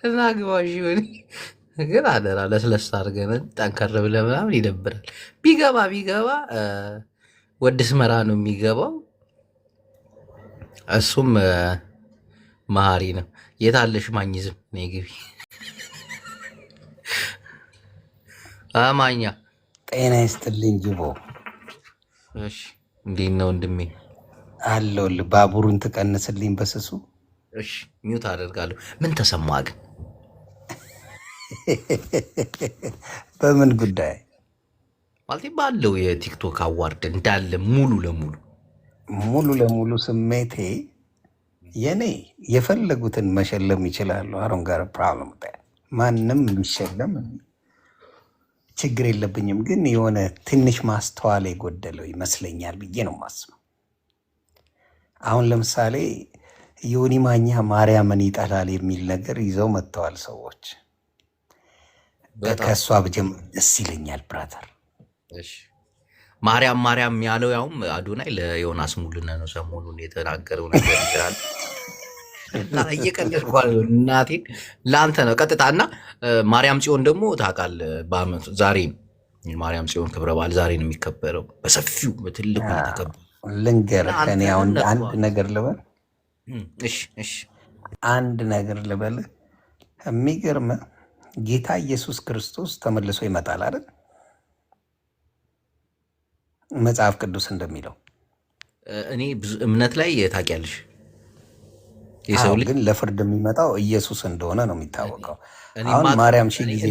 እና ግባሽ ይሆን ግን አደራ ለስለስ አድርገን ጠንከር ብለህ ምናምን ይደብራል። ቢገባ ወደ ስመራ ነው የሚገባው። እሱም መሀሪ ነው። የታለሽ ማኝዝም ነይ ግቢ አማኛ ጤና ይስጥልኝ ጅቦ። እሺ እንዴት ነው ወንድሜ? አለሁልህ። ባቡሩን ትቀንስልኝ በስሱ። እሺ ሚውት አደርጋለሁ። ምን ተሰማ ግን? በምን ጉዳይ? ማለት ባለው የቲክቶክ አዋርድ እንዳለ ሙሉ ለሙሉ ስሜቴ የኔ የፈለጉትን መሸለም ይችላሉ። አሮን ጋር ፕሮብለም ማንም የሚሸለም ችግር የለብኝም። ግን የሆነ ትንሽ ማስተዋል የጎደለው ይመስለኛል ብዬ ነው የማስበው። አሁን ለምሳሌ ዮኒ ማኛ ማርያምን ይጠላል የሚል ነገር ይዘው መጥተዋል ሰዎች። ከእሷ ብጀምር ደስ ይለኛል ብራተር። ማርያም ያለው ያውም አዶናይ ለዮናስ ሙሉነ ነው ሰሞኑን የተናገረው ነገር ይችላል። እየቀለድኩ እናቴን ለአንተ ነው ቀጥታ። እና ማርያም ጽዮን ደግሞ ታውቃለህ፣ በአመቱ ዛሬ ማርያም ጽዮን ክብረ በዓል ዛሬ ነው የሚከበረው በሰፊው በትልቁ ተከበረ። ልንገርህ እኔ አሁን አንድ ነገር ልበል። እሺ አንድ ነገር ልበል። የሚገርምህ ጌታ ኢየሱስ ክርስቶስ ተመልሶ ይመጣል አይደል? መጽሐፍ ቅዱስ እንደሚለው እኔ ብዙ እምነት ላይ ታውቂያለሽ፣ የሰው ልጅ ግን ለፍርድ የሚመጣው ኢየሱስ እንደሆነ ነው የሚታወቀው። አሁን ማርያም ሺህ ጊዜ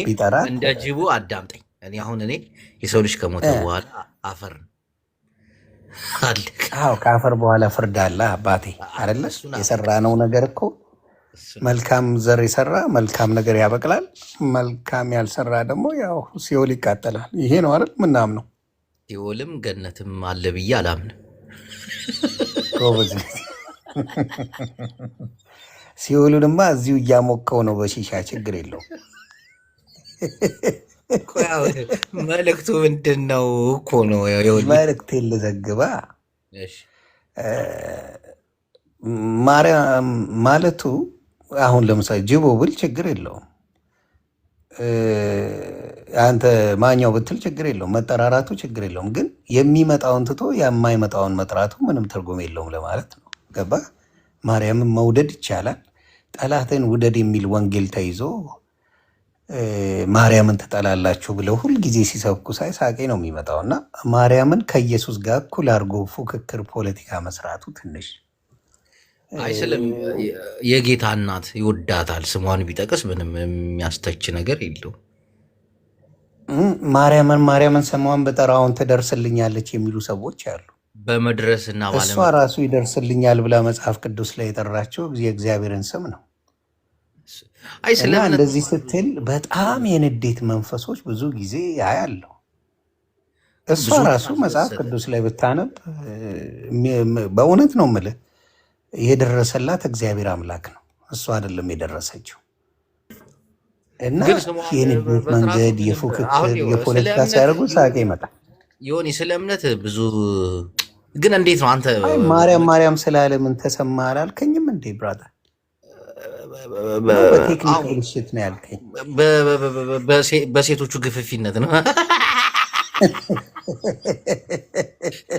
ቢጠራ እንደ ጅቡ አዳምጠኝ። እኔ የሰው ልጅ ከሞተ በኋላ አፈር ከአፈር በኋላ ፍርድ አለ አባቴ አይደለ? የሰራነው ነገር እኮ መልካም ዘር የሰራ መልካም ነገር ያበቅላል፣ መልካም ያልሰራ ደግሞ ያው ሲኦል ይቃጠላል። ይሄ ነው አይደል ምናምነው። ሲኦልም ገነትም አለ ብዬ አላምንም። ሲኦሉንማ እዚሁ እያሞቀው ነው በሺሻ ችግር የለው። መልእክቱ ምንድን ነው እኮ ነው መልእክት ልዘግባ ማርያም ማለቱ አሁን ለምሳሌ ጅቦ ብል ችግር የለውም፣ አንተ ማኛው ብትል ችግር የለውም፣ መጠራራቱ ችግር የለውም። ግን የሚመጣውን ትቶ የማይመጣውን መጥራቱ ምንም ትርጉም የለውም ለማለት ነው። ገባ? ማርያምን መውደድ ይቻላል። ጠላትን ውደድ የሚል ወንጌል ተይዞ ማርያምን ትጠላላችሁ ብለው ሁልጊዜ ሲሰብኩ ሳይ ሳቄ ነው የሚመጣው። እና ማርያምን ከኢየሱስ ጋር እኩል አድርጎ ፉክክር ፖለቲካ መስራቱ ትንሽ አይስልም። የጌታ እናት ይወዳታል። ስሟን ቢጠቅስ ምንም የሚያስተች ነገር የለው። ማርያምን ስሟን በጠራውን ትደርስልኛለች የሚሉ ሰዎች አሉ። በመድረስና እሷ ራሱ ይደርስልኛል ብላ መጽሐፍ ቅዱስ ላይ የጠራቸው የእግዚአብሔርን ስም ነው። እና እንደዚህ ስትል በጣም የንዴት መንፈሶች ብዙ ጊዜ ያያለው። እሷ ራሱ መጽሐፍ ቅዱስ ላይ ብታነብ በእውነት ነው የምልህ የደረሰላት እግዚአብሔር አምላክ ነው፣ እሱ አይደለም የደረሰችው። እና የንዴት መንገድ የፉክክር የፖለቲካ ሲያደርጉ ሳቄ ይመጣል። ይሆን ስለ እምነት ብዙ ግን እንዴት ነው አንተ ማርያም ስላለ ምን ተሰማ አላልከኝም እንዴ ብራዘር? በቴክኒካል ሽት ነው ያልከኝ። በሴቶቹ ግፍፊነት ነው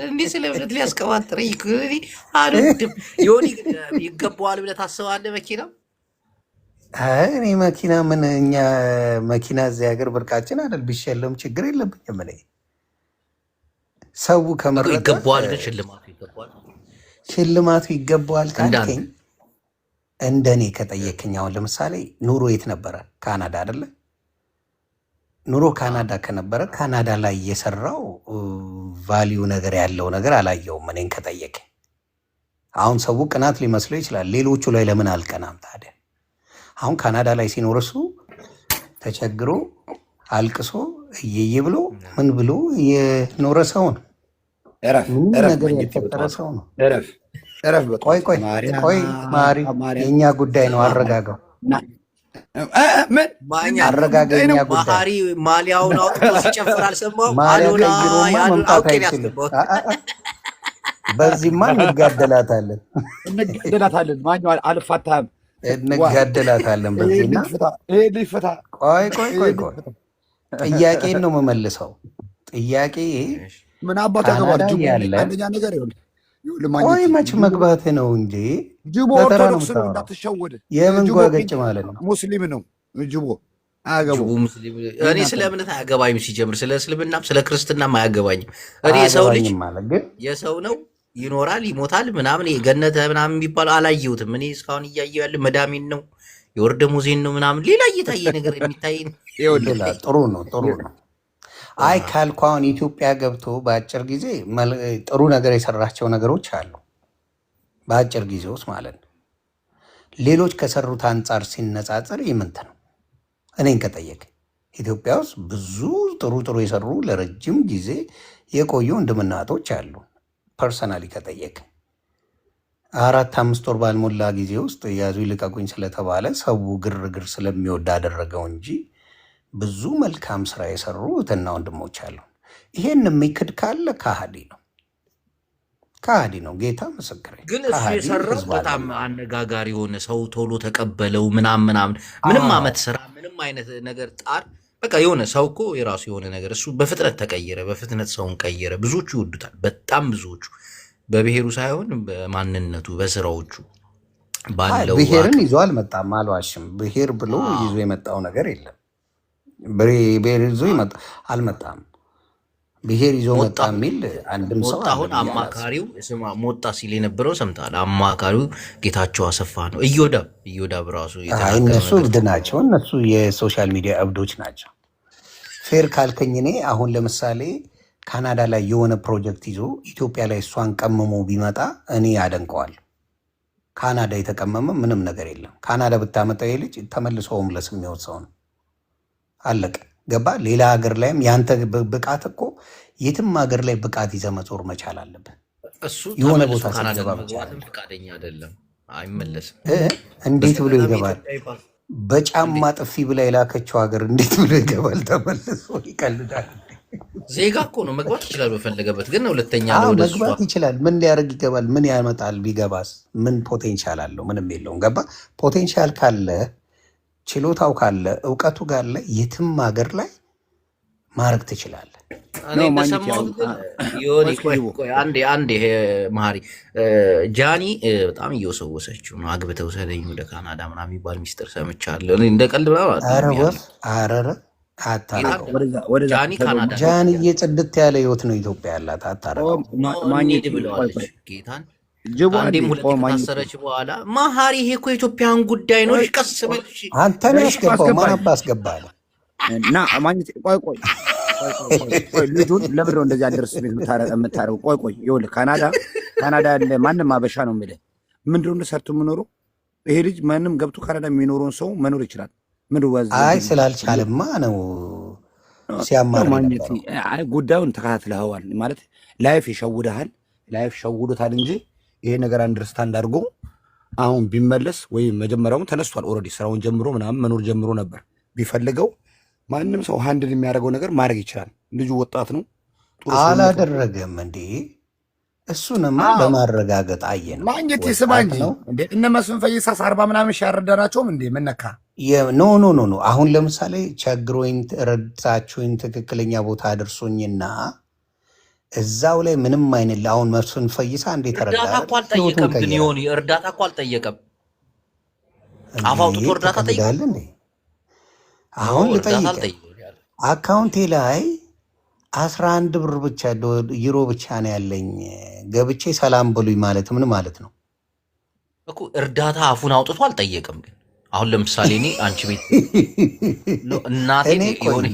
እንዲህ ስለ እምነት ሊያስቀባጥረኝ አልወድም። ይሆን ይገባዋል ብለህ ታስባለህ? መኪና እኔ መኪና ምን እኛ መኪና እዚህ ሀገር ብርቃችን አይደል? ቢሸለም ችግር የለብኝም። እኔ ሰው ከመረጠ ይገባዋል። ግን ሽልማቱ ይገባዋል ካልከኝ እንደኔ ከጠየቅኝ፣ አሁን ለምሳሌ ኑሮ የት ነበረ? ካናዳ አይደለ? ኑሮ ካናዳ ከነበረ ካናዳ ላይ የሰራው ቫሊዩ ነገር ያለው ነገር አላየውም። እኔን ከጠየቅኝ አሁን ሰው ቅናት ሊመስለው ይችላል። ሌሎቹ ላይ ለምን አልቀናም ታዲያ? አሁን ካናዳ ላይ ሲኖር እሱ ተቸግሮ አልቅሶ እየየ ብሎ ምን ብሎ የኖረ ሰው ነው። ምንም ነገር ያልፈጠረ ሰው ነው። ቆይ ማሪ፣ የእኛ ጉዳይ ነው። አረጋጋው አረጋጋው። የእኛ ጉዳይ ማሊያውን አውጥቶ ሲጨፍር አልሰማሁም። መምጣት አይችልም። በዚህማ እንጋደላታለን። ማኛው አልፋታም። እንጋደላታለን በዚህና ቆይ ጥያቄን ነው የምመልሰው። ጥያቄ ምን አባት ያገባል? አንደኛ ነገር ቆይ መች መግባት ነው እንጂ ጅቦ ኦርቶዶክስ ነው እንዳትሸወድ። የምን ጓገጭ ማለት ነው? ሙስሊም ነው ጅቦ። እኔ ስለ እምነት አያገባኝም ሲጀምር፣ ስለ እስልምናም ስለ ክርስትናም አያገባኝም። እኔ የሰው ልጅ የሰው ነው ይኖራል ይሞታል ምናምን ገነተ ምናምን የሚባለው አላየሁትም። እኔ እስካሁን እያየሁ ያለ መዳሜን ነው የወር ደመወዜን ነው ምናምን ሌላ እየታየ ነገር የሚታይ ጥሩ ነው ጥሩ ነው። አይ ካልኩ አሁን ኢትዮጵያ ገብቶ በአጭር ጊዜ ጥሩ ነገር የሰራቸው ነገሮች አሉ፣ በአጭር ጊዜ ውስጥ ማለት ነው። ሌሎች ከሰሩት አንጻር ሲነጻጸር ይምንት ነው። እኔን ከጠየቅ ኢትዮጵያ ውስጥ ብዙ ጥሩ የሰሩ ለረጅም ጊዜ የቆዩ ወንድምናቶች አሉ። ፐርሰናሊ ከጠየቅ 4-5 ወር ባልሞላ ጊዜ ውስጥ ያዙ ይልቀቁኝ ስለተባለ ሰው ግርግር ስለሚወድ አደረገው እንጂ ብዙ መልካም ስራ የሰሩ እህትና ወንድሞች አሉ። ይሄን የሚክድ ካለ ከሃዲ ነው። ጌታ ምስክሬ። ግን እሱ የሰራው በጣም አነጋጋሪ የሆነ ሰው ቶሎ ተቀበለው ምናምን ምንም አመት ስራ ምንም አይነት ነገር ጣር በቃ የሆነ ሰው እኮ የራሱ የሆነ ነገር እሱ በፍጥነት ተቀየረ፣ በፍጥነት ሰውን ቀየረ። ብዙዎቹ ይወዱታል፣ በጣም ብዙዎቹ በብሔሩ ሳይሆን በማንነቱ በስራዎቹ ባለው ብሔርን ይዞ አልመጣም። አልዋሽም። ብሔር ብሎ ይዞ የመጣው ነገር የለም። ብሔር ይዞ አልመጣም። ብሔር ይዞ መጣ የሚል አንድም ሰው አሁን አማካሪው ሞጣ ሲል የነበረው ሰምታል። አማካሪው ጌታቸው አሰፋ ነው። እዮዳብ ራሱ እነሱ እብድ ናቸው። እነሱ የሶሻል ሚዲያ እብዶች ናቸው። ፌር ካልከኝ እኔ አሁን ለምሳሌ ካናዳ ላይ የሆነ ፕሮጀክት ይዞ ኢትዮጵያ ላይ እሷን ቀምሞ ቢመጣ እኔ ያደንቀዋል። ካናዳ የተቀመመ ምንም ነገር የለም። ካናዳ ብታመጣ ልጅ ተመልሶ ሆምለስ የሚወት ሰው ነው። አለቀ። ገባ? ሌላ ሀገር ላይም ያንተ ብቃት እኮ የትም ሀገር ላይ ብቃት ይዘህ መዞር መቻል አለብህ። የሆነ ቦታ ሲገባ ፈቃደኛ አይደለም፣ አይመለስም። እንዴት ብሎ ይገባል? በጫማ ጥፊ ብላ የላከችው ሀገር እንዴት ብሎ ይገባል? ተመልሶ ይቀልዳል። ዜጋ እኮ ነው፣ መግባት ይችላል በፈለገበት። ግን ሁለተኛ መግባት ይችላል። ምን ሊያደርግ ይገባል? ምን ያመጣል? ቢገባስ ምን ፖቴንሻል አለው? ምንም የለውም። ገባ? ፖቴንሻል ካለ ችሎታው ካለ እውቀቱ ካለ የትም ሀገር ላይ ማድረግ ትችላለህ። አንዴ መሀሪ ጃኒ በጣም እየወሰወሰችው ነው። አግብተው ሰደኝ ወደ ካናዳ ምናምን የሚባል ሚስጥር ሰምቻለሁ። እንደ ቀልድ ጃኒ እየጽድት ያለ ህይወት ነው ኢትዮጵያ ያላት። አታረማኝድ ብለዋለች ጌታን አንዴም ሁለት ከታሰረች በኋላ መሀሪ ይሄ እኮ የኢትዮጵያን ጉዳይ ነው። ቀስ በልሽ አንተን ያስገባው ማን አባ አስገባህ እና ማግኘት ቆይ ልጁን ለምንድን ነው እንደዚህ አደረስ የምታረው? ቆይ ይኸውልህ ካናዳ ያለ ማንም አበሻ ነው የምልህ። ምንድን ነው ሰርቶ የምኖረው? ይሄ ልጅ ማንም ገብቶ ካናዳ የሚኖረውን ሰው መኖር ይችላል። አይ ስላልቻለማ ነው ሲያማር ጉዳዩን ተከታትለኸዋል ማለት ላይፍ ይሸውድሃል፣ ላይፍ ሸውዶታል እንጂ ይሄ ነገር አንደርስታንድ አድርጎ አሁን ቢመለስ ወይም መጀመሪያውን ተነስቷል። ኦልሬዲ ስራውን ጀምሮ ምናምን መኖር ጀምሮ ነበር። ቢፈልገው ማንም ሰው ሃንድል የሚያደርገው ነገር ማድረግ ይችላል። ልጁ ወጣት ነው። አላደረገም እንዴ? እሱንማ በማረጋገጥ አየን። ማግኘት ይስማ እንጂ እነ መስፍን ፈይሳስ 40 ምናምን ሻረዳናቸውም እንዴ ምነካ ኖ አሁን ለምሳሌ ቸግሮኝ ረዳችሁኝ ትክክለኛ ቦታ አድርሶኝና እዛው ላይ ምንም አይነት አሁን መስፍን ፈይሳ እንዴት ተረዳ? እርዳታ እኮ አልጠየቀም። ግን ይሆን እርዳታ እኮ አልጠየቀም። አፋውጡ እርዳታ ጠይቃል እንዴ? አሁን ልጠይቅ አካውንቴ ላይ 11 ብር ብቻ ዩሮ ብቻ ነው ያለኝ። ገብቼ ሰላም በሉኝ ማለት ምን ማለት ነው እኮ? እርዳታ አፉን አውጥቶ አልጠየቅም። ግን አሁን ለምሳሌ እኔ አንቺ ቤት እናቴ ሆነ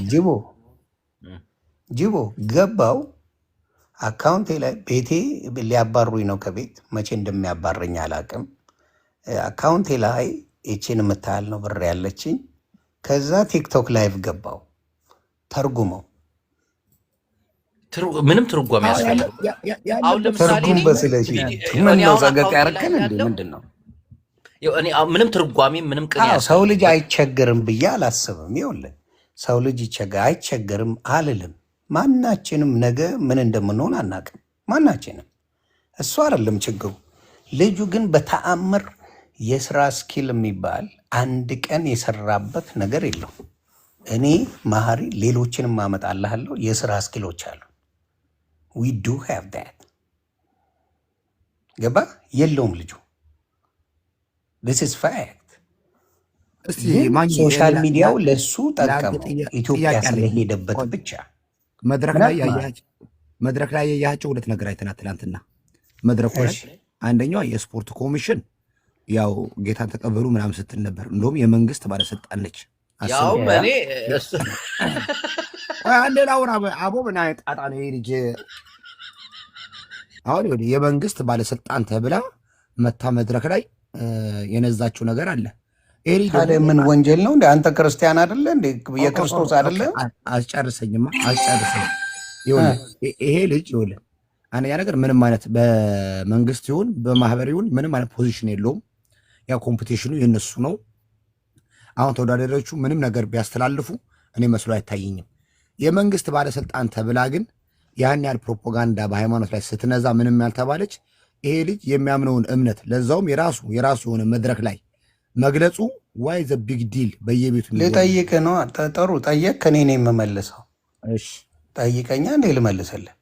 ጅቦ ገባው አካውንቴ ላይ ቤቴ ሊያባሩኝ ነው ከቤት መቼ እንደሚያባረኝ አላቅም። አካውንቴ ላይ ይቺን የምታያል ነው ብር ያለችኝ። ከዛ ቲክቶክ ላይቭ ገባው ተርጉመው ምንም ትርጓሜ ያስፈልግ አሁን ለምሳሌ ትርጉም በስለሽ ምን ነው ዘገጥ ያርከን እንዴ? ምንድን ነው እኔ ምንም ትርጓሜ ምንም ቅያስ ሰው ልጅ አይቸገርም ብዬ አላስብም። ይኸውልህ ሰው ልጅ አይቸገርም አልልም። ማናችንም ነገ ምን እንደምንሆን አናቅም። ማናችንም እሱ አይደለም ችግሩ። ልጁ ግን በተአምር የስራ ስኪል የሚባል አንድ ቀን የሰራበት ነገር የለው። እኔ ማህሪ ሌሎችንም አመጣልሃለሁ። የስራ ስኪሎች አሉ። ዊ ዱ ሃቭ ዳት። ገባ የለውም ልጁ። ዚስ ኢዝ ፋክት። ሶሻል ሚዲያው ለሱ ጠቀመው ኢትዮጵያ ስለሄደበት ብቻ። መድረክ ላይ ያያቸው ሁለት ነገር አይተናል ትናንትና መድረኩ ላይ። አንደኛው የስፖርት ኮሚሽን ያው ጌታን ተቀበሉ ምናምን ስትል ነበር። እንደውም የመንግስት ባለስልጣን ነች። ያው እኔ አንድ ላውራ አቦ ምን አይነት ጣጣ ነው ይሄ ልጅ። አሁን የመንግስት ባለስልጣን ተብላ መታ መድረክ ላይ የነዛችው ነገር አለ። ታዲያ ምን ወንጀል ነው እንዴ? አንተ ክርስቲያን አይደለ እንዴ? የክርስቶስ አይደለ? አስጨርሰኝማ። ይሄ ልጅ ይኸውልህ አንደኛ ነገር ምንም አይነት በመንግስት ይሁን በማህበር ይሁን ምንም አይነት ፖዚሽን የለውም። ያው ኮምፒቲሽኑ የነሱ ነው። አሁን ተወዳዳሪዎቹ ምንም ነገር ቢያስተላልፉ እኔ መስሎ አይታየኝም። የመንግስት ባለስልጣን ተብላ ግን ያን ያህል ፕሮፓጋንዳ በሃይማኖት ላይ ስትነዛ ምንም ያልተባለች ይሄ ልጅ የሚያምነውን እምነት ለዛውም የራሱ የሆነ መድረክ ላይ መግለጹ ዋይ ዘ ቢግ ዲል። በየቤቱ ልጠይቅ ነው። ጥሩ ጠየቅ። ከኔ ነው የምመልሰው። እሺ ጠይቀኛ እንዴ ልመልስልህ።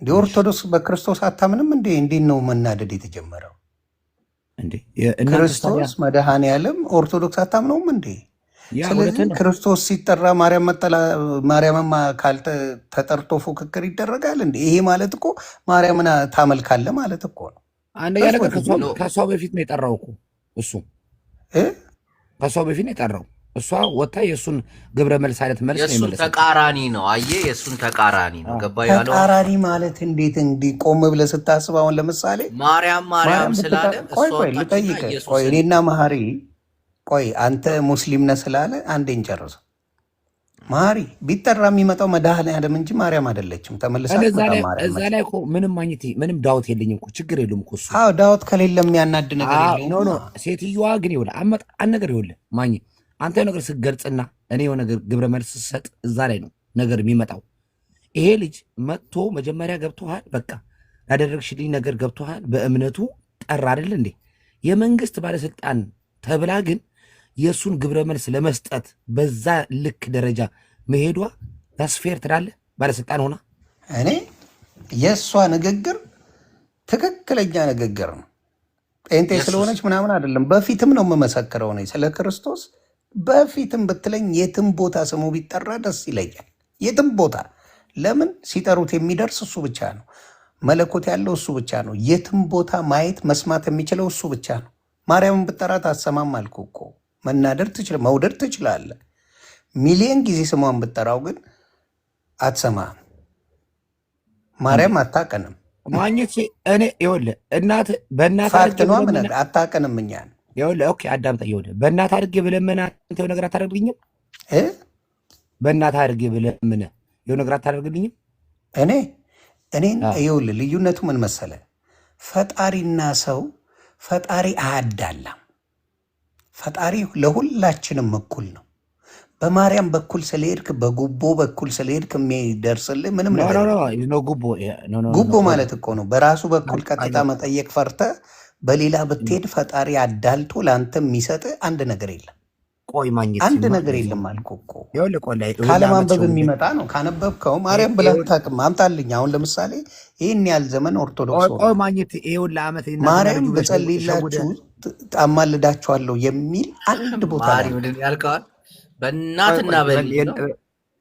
እንዴ ኦርቶዶክስ በክርስቶስ አታምንም እንዴ? እንዴት ነው መናደድ የተጀመረው? ክርስቶስ መድኃኔ ዓለም ኦርቶዶክስ አታምነውም እንዴ? ስለዚህ ክርስቶስ ሲጠራ ማርያምማ ተጠርቶ ፉክክር ይደረጋል እንዴ? ይሄ ማለት እኮ ማርያምን ታመልካለ ማለት እኮ ነው። አንደኛ ነገር ከሷ በፊት ነው የጠራው እኮ እሱ ከሷ በፊት ነው የጠራው። እሷ ወታ የእሱን ግብረ መልስ አይነት መልስ ነው የመለሰው። ተቃራኒ ነው። አየህ፣ የእሱን ተቃራኒ ነው። ገባ ያለው ተቃራኒ ማለት እንዴት እንዲህ ቆም ብለህ ስታስብ፣ አሁን ለምሳሌ ማርያም ስላለ ቆይ ልጠይቅህ። ቆይ እኔና መሀሪ ቆይ አንተ ሙስሊም ነህ ስላለ አንዴን ጨርሰው። መሀሪ ቢጠራ የሚመጣው መድኃኔዓለም እንጂ ማርያም አይደለችም። ተመልሳ እዛ ላይ እኮ ምንም ዳውት የለኝም እኮ ችግር የለም እኮ እሱ። አዎ ዳውት ከሌለ የሚያናድ ነገር የለውም። ኖ ሴትዮዋ ግን ይኸውልህ አመጣን ነገር ይኸውልህ ማኝ አንተ ነገር ስትገልጽና እኔ የሆነ ነገር ግብረ መልስ ስትሰጥ እዛ ላይ ነው ነገር የሚመጣው። ይሄ ልጅ መጥቶ መጀመሪያ ገብቶሃል፣ በቃ ያደረግሽልኝ ነገር ገብቶሃል፣ በእምነቱ ጠራ አይደል እንዴ? የመንግስት ባለስልጣን ተብላ ግን የእሱን ግብረ መልስ ለመስጠት በዛ ልክ ደረጃ መሄዷ ታስፌር ትላለህ? ባለስልጣን ሆና እኔ የእሷ ንግግር ትክክለኛ ንግግር ነው። ጴንጤ ስለሆነች ምናምን አይደለም። በፊትም ነው የምመሰክረው እኔ ስለ ክርስቶስ። በፊትም ብትለኝ የትም ቦታ ስሙ ቢጠራ ደስ ይለኛል። የትም ቦታ ለምን ሲጠሩት የሚደርስ እሱ ብቻ ነው። መለኮት ያለው እሱ ብቻ ነው። የትም ቦታ ማየት መስማት የሚችለው እሱ ብቻ ነው። ማርያምን ብጠራት አትሰማም አልኩ እኮ። መናደር ትችላለህ፣ መውደድ ትችላለህ። ሚሊየን ጊዜ ስሟን ብጠራው ግን አትሰማም። ማርያም አታቀንም። ማግኘት እኔ ይኸውልህ እናት በእናት ፋክትኗ ምን አታቀንም። እኛን ይኸውልህ ኦኬ አዳምጠኝ። ይኸውልህ በእናት አድርጌ ብለምንህ አንተ ነገር አታደርግልኝም? በእናት አድርጌ ብለምንህ የሆነ ነገር አታደርግልኝም? እኔን ይኸውልህ ልዩነቱ ምን መሰለህ? ፈጣሪና ሰው ፈጣሪ አያዳላም። ፈጣሪ ለሁላችንም እኩል ነው። በማርያም በኩል ስለሄድክ በጉቦ በኩል ስለሄድክ የሚደርስልህ ምንም ነገር ጉቦ ማለት እኮ ነው። በራሱ በኩል ቀጥታ መጠየቅ ፈርተ በሌላ ብትሄድ ፈጣሪ አዳልቶ ለአንተ የሚሰጥ አንድ ነገር የለም። አንድ ነገር የለም አልኩህ እኮ። ካለማንበብ የሚመጣ ነው። ካነበብከው ማርያም ብለህ አታውቅም። አምጣልኝ። አሁን ለምሳሌ ይህን ያህል ዘመን ኦርቶዶክስ ማርያም በጸልይላችሁ አማልዳችኋለሁ የሚል አንድ ቦታ ያልከዋል።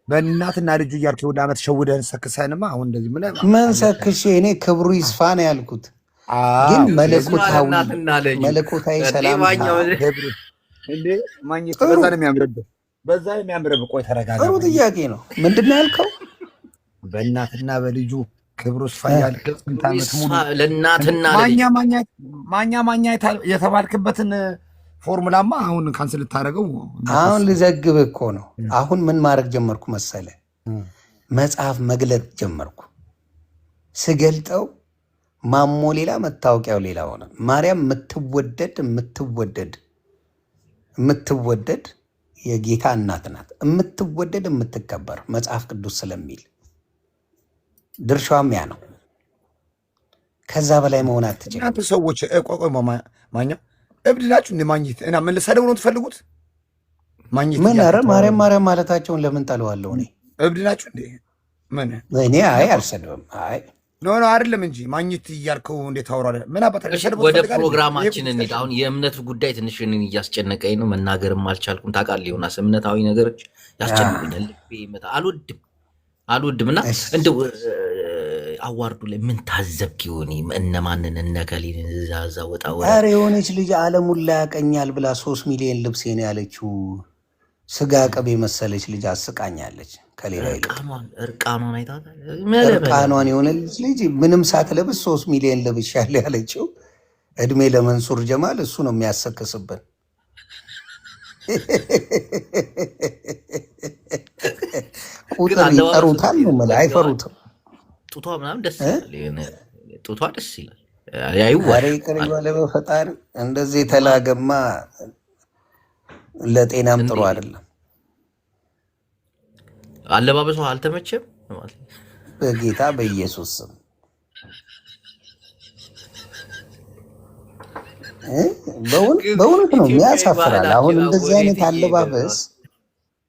በእናትና ልጁ እያልክ ሁሉ ዓመት ሸውደህን ሰክሰህንማ አሁን እንደዚህ ምን ሰክሼ? እኔ ክብሩ ይስፋ ነው ያልኩት። ግን መለኮታዊ ሰላም በዛ የሚያምርብህ። ቆይ ተረጋጋ። ጥሩ ጥያቄ ነው። ምንድን ነው ያልከው? በእናትና በልጁ ክብሩ ይስፋ ያልክ ስንት ዓመት ሙሉ ለእናትና ማኛ የተባልክበትን ፎርሙላማ አሁን ካንስል ልታደርገው። አሁን ልዘግብ እኮ ነው። አሁን ምን ማድረግ ጀመርኩ መሰለ? መጽሐፍ መግለጥ ጀመርኩ። ስገልጠው ማሞ ሌላ መታወቂያው ሌላ ሆነ። ማርያም የምትወደድ የጌታ እናት ናት። የምትወደድ የምትከበር መጽሐፍ ቅዱስ ስለሚል ድርሻዋም ያ ነው። ከዛ በላይ መሆን አትችልም። ሰዎች ቆቆ ማኛ እብድ ናችሁ እንደ ማግኘት እና ምን ልሰደው ነው ትፈልጉት? ማግኘት ምን ኧረ ማርያም ማርያም ማለታቸውን ለምን ጠለዋለሁ እኔ? እብድ ናችሁ እንዴ? ምን እኔ አይ አልሰድብም። አይ ኖ አይደለም እንጂ ማግኘት እያልከው እንዴት ታወራለህ? ምን አባታችሁ ወደ ፕሮግራማችን እንሂድ። አሁን የእምነት ጉዳይ ትንሽ እኔን እያስጨነቀኝ ነው፣ መናገርም አልቻልኩም። ታውቃለህ ዮናስ፣ እምነታዊ ነገሮች ያስጨንቁኛል። ልቤ ይመታ አልወድም እና እንደው አዋርዱ ላይ ምን ታዘብክ ይሆን? እነማንን እነከሊን እዛ ወጣ ኧረ የሆነች ልጅ አለሙን ላይ ያቀኛል ብላ 3 ሚሊዮን ልብሴ ነው ያለችው። ስጋ ቅቤ መሰለች ልጅ አስቃኛለች። ከሌላ እርቃኗን አይታታል። እርቃኗን የሆነች ልጅ ምንም ሳትለብስ 3 ሚሊዮን ለብሻለሁ ያለችው። እድሜ ለመንሱር ጀማል፣ እሱ ነው የሚያሰክስብን። ቁጥር ይጠሩታል ነው የምልህ፣ አይፈሩትም። ጡቷ ምናምን ደስ ይላል። ጡቷ ደስ ይላል። ያይዋል ይቅር ይበለ በፈጣሪ። እንደዚህ የተላገማ ለጤናም ጥሩ አይደለም። አለባበሷ አልተመቸም። በጌታ በኢየሱስ ስም በእውነት ነው ያሳፍራል። አሁን እንደዚህ አይነት አለባበስ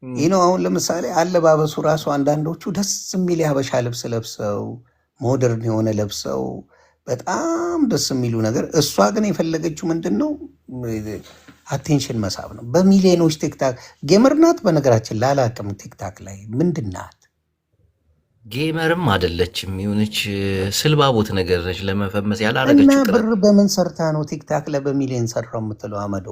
ይህ ነው። አሁን ለምሳሌ አለባበሱ ራሱ አንዳንዶቹ ደስ የሚል የሀበሻ ልብስ ለብሰው ሞደርን የሆነ ለብሰው በጣም ደስ የሚሉ ነገር። እሷ ግን የፈለገችው ምንድን ነው? አቴንሽን መሳብ ነው። በሚሊዮኖች ቲክታክ ጌመር ናት። በነገራችን ላላቅም ቲክታክ ላይ ምንድን ናት? ጌመርም አይደለችም፣ የሆነች ስልባቦት ነገር ነች። ለመፈመስ ያላረገችው እና ብር በምን ሰርታ ነው ቲክታክ ላይ በሚሊዮን ሰራው የምትለው? አመዶ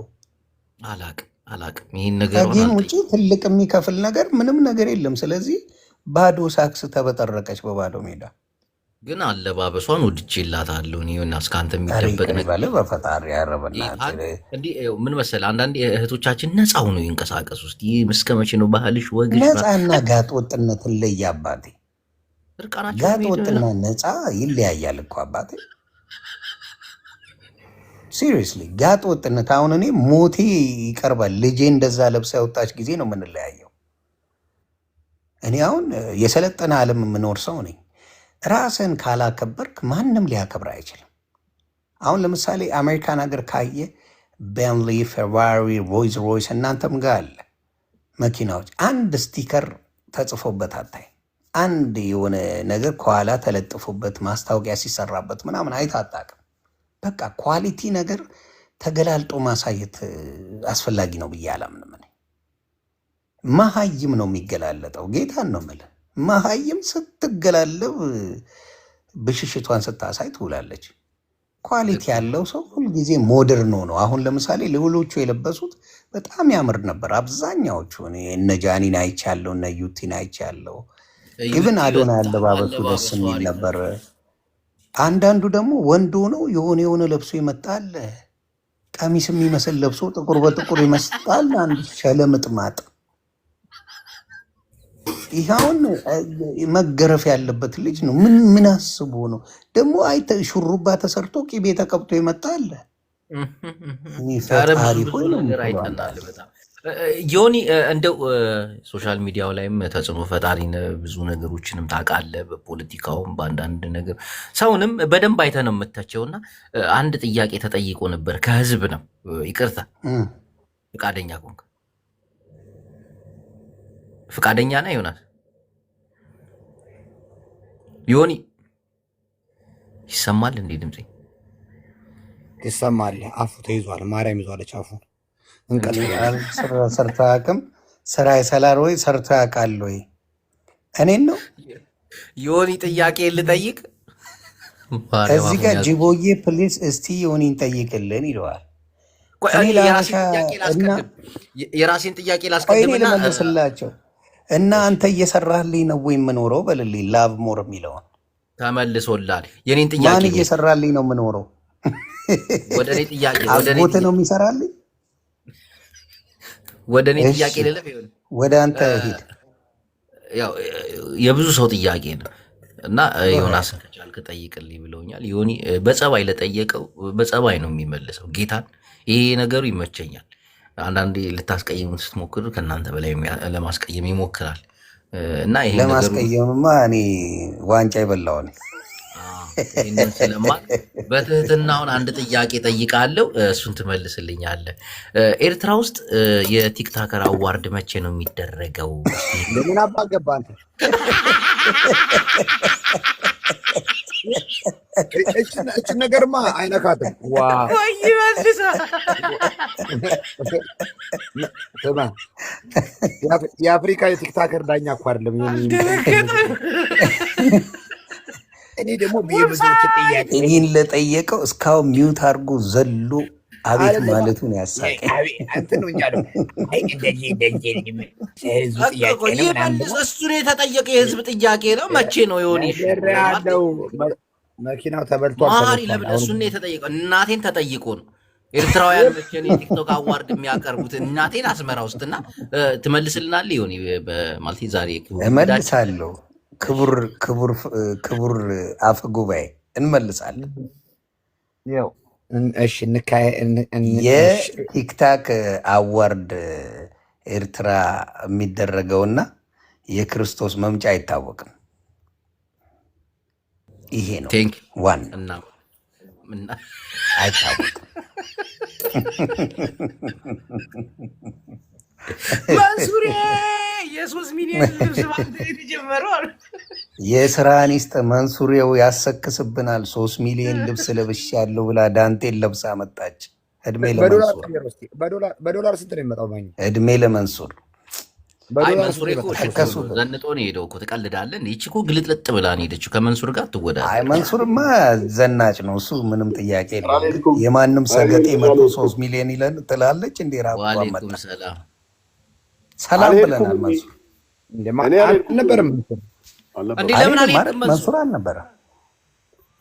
አላቅም። ይህን ነገር ከጌም ውጭ ትልቅ የሚከፍል ነገር ምንም ነገር የለም። ስለዚህ ባዶ ሳክስ ተበጠረቀች በባዶ ሜዳ። ግን አለባበሷን ወድጄላታለሁ። ሆና እስከአንተ የሚደበቅ ነገር በፈጣሪ ያረበና ምን መሰለህ፣ አንዳንድ እህቶቻችን ነፃ ሆነው ይንቀሳቀሱ። ውስጥ ይህ እስከ መቼ ነው ባህልሽ ወግሽ? ነፃና ጋጥ ወጥነትን ለይ አባቴ። ጋጥ ወጥና ነፃ ይለያያል እኮ አባቴ። ሲሪየስሊ ጋጥ ወጥነት። አሁን እኔ ሞቴ ይቀርባል ልጄ እንደዛ ለብሳ ያወጣች ጊዜ ነው የምንለያየው። እኔ አሁን የሰለጠነ ዓለም የምኖር ሰው ነኝ። ራስን ካላከበርክ ማንም ሊያከብር አይችልም። አሁን ለምሳሌ አሜሪካን ሀገር ካየ ቤንሊ፣ ፌራሪ፣ ሮይስ ሮይስ እናንተም ጋር አለ መኪናዎች፣ አንድ ስቲከር ተጽፎበት አታይ። አንድ የሆነ ነገር ከኋላ ተለጥፎበት ማስታወቂያ ሲሰራበት ምናምን አይተህ አታውቅም። በቃ ኳሊቲ ነገር ተገላልጦ ማሳየት አስፈላጊ ነው ብዬ አላምንም። መሀይም ነው የሚገላለጠው። ጌታን ነው የምልህ። መሀይም ስትገላለብ ብሽሽቷን ስታሳይ ትውላለች። ኳሊቲ ያለው ሰው ሁልጊዜ ሞደርን ነው። አሁን ለምሳሌ ልውሎቹ የለበሱት በጣም ያምር ነበር። አብዛኛዎቹ እነ ጃኒን አይቻለሁ፣ እነ ዩቲን አይቻለሁ። ኢቭን አዶና ያለባበሱ ደስ የሚል ነበር። አንዳንዱ ደግሞ ወንድ ሆነው የሆነ ለብሶ ይመጣል። ቀሚስ የሚመስል ለብሶ ጥቁር በጥቁር ይመስጣል። አንድ ሸለምጥማጥ። ይኸውን መገረፍ ያለበት ልጅ ነው። ምን አስቦ ነው ደግሞ? አይተህ ሹሩባ ተሰርቶ ቂቤ ተቀብቶ ይመጣል። ፈጣሪ ሆይ ነው ዮኒ። እንደው ሶሻል ሚዲያው ላይም ተጽዕኖ ፈጣሪ ብዙ ነገሮችንም ታውቃለህ፣ በፖለቲካውም በአንዳንድ ነገር ሰውንም በደንብ አይተህ ነው የምተቸውና አንድ ጥያቄ ተጠይቆ ነበር ከህዝብ ነው። ይቅርታ ፍቃደኛ ኮንክ? ፍቃደኛ ነህ ዮናስ? ዮኒ ይሰማል እንዴ? ድምጼ ይሰማል። አፉ ተይዟል። ማርያም ይዟለች አፉ። ሰርቶ አያውቅም። ስራ ይሰራል ወይ ሰርቶ ያውቃል ወይ? እኔን ነው ዮኒ ጥያቄ ልጠይቅ እዚህ ጋር ጅቦዬ ፕሊስ እስቲ ዮኒን ጠይቅልን ይለዋል። የራሴን ጥያቄ ላስቀድምና ልመልስላቸው እና አንተ እየሰራልኝ ነው ወይ የምኖረው በልልኝ። ላቭ ሞር የሚለውን ተመልሶላል። የኔን ጥያቄ ማን እየሰራልኝ ነው የምኖረው? ወደ እኔ ጥያቄ አጎት ነው የሚሰራልኝ። ወደ እኔ ጥያቄ ልለፍ ይሆን? ወደ አንተ ሂድ። ያው የብዙ ሰው ጥያቄ ነው እና ዮናስ ከቻልክ ጠይቅልኝ ብለውኛል። ዮኒ በጸባይ ለጠየቀው በጸባይ ነው የሚመልሰው። ጌታን ይሄ ነገሩ ይመቸኛል። አንዳንዴ ልታስቀይሙን ስትሞክር ከእናንተ በላይ ለማስቀየም ይሞክራል እና ይሄ ለማስቀየምማ እኔ ዋንጫ የበላውን ይህንን ስለማል በትህትናውን አንድ ጥያቄ ጠይቃለሁ፣ እሱን ትመልስልኛለህ። ኤርትራ ውስጥ የቲክታከር አዋርድ መቼ ነው የሚደረገው? ለምን አባ ገባ አንተ? እችን ነገርማ አይነካትም። ወይ መልሳ የአፍሪካ የቲክታከር ዳኛ እኮ አይደለም። እኔ ደግሞ ብዙዎች ጥያቄ እኔን ለጠየቀው እስካሁን ሚውት አድርጎ ዘሎ አቤት ማለቱን ያሳቀ እሱን የተጠየቀ የህዝብ ጥያቄ ነው። መቼ ነው የሆነ ያለው መኪናው ተበልቷል። ማሪ ለምን እሱን የተጠየቀው? እናቴን ተጠይቆ ነው ኤርትራውያን መቼ ነው የቲክቶክ አዋርድ የሚያቀርቡት? እናቴን አስመራ ውስጥና ትመልስልናል። ይሆን ማለት ዛሬ እመልሳለሁ። ክቡር አፈ ጉባኤ እንመልሳለን። የቲክታክ አዋርድ ኤርትራ የሚደረገውና የክርስቶስ መምጫ አይታወቅም። ይሄ ነው ዋና አይታወቅም። መንሱሬ የ3 ሚሊዮን ልብስ ባንተ የተጀመረው የስራን ይስጥ መንሱሬው ያሰክስብናል። 3 ሚሊዮን ልብስ ለብሽ ያለው ብላ ዳንቴን ለብሳ መጣች። እድሜ ለመንሱር። በዶላር ስንት ነው የሚመጣው? እድሜ ለመንሱር። መንሱሬ እኮ ዘንጦ ነው የሄደው እኮ። ትቀልዳለህ? ይቺ እኮ ግልጥልጥ ብላ ነው ሄደችው። ከመንሱር ጋር ትወዳለህ? አይ መንሱርማ ዘናጭ ነው እሱ፣ ምንም ጥያቄ የለም። የማንም ሰገጤ መቶ 3 ሚሊዮን ይለን ትላለች እንዴ? ራቁ ዋሌኩም ሰላም ሰላም ብለናል። መንሱር አልነበረም እንዴ? ለምን አልሄድም? መንሱር አልነበረም።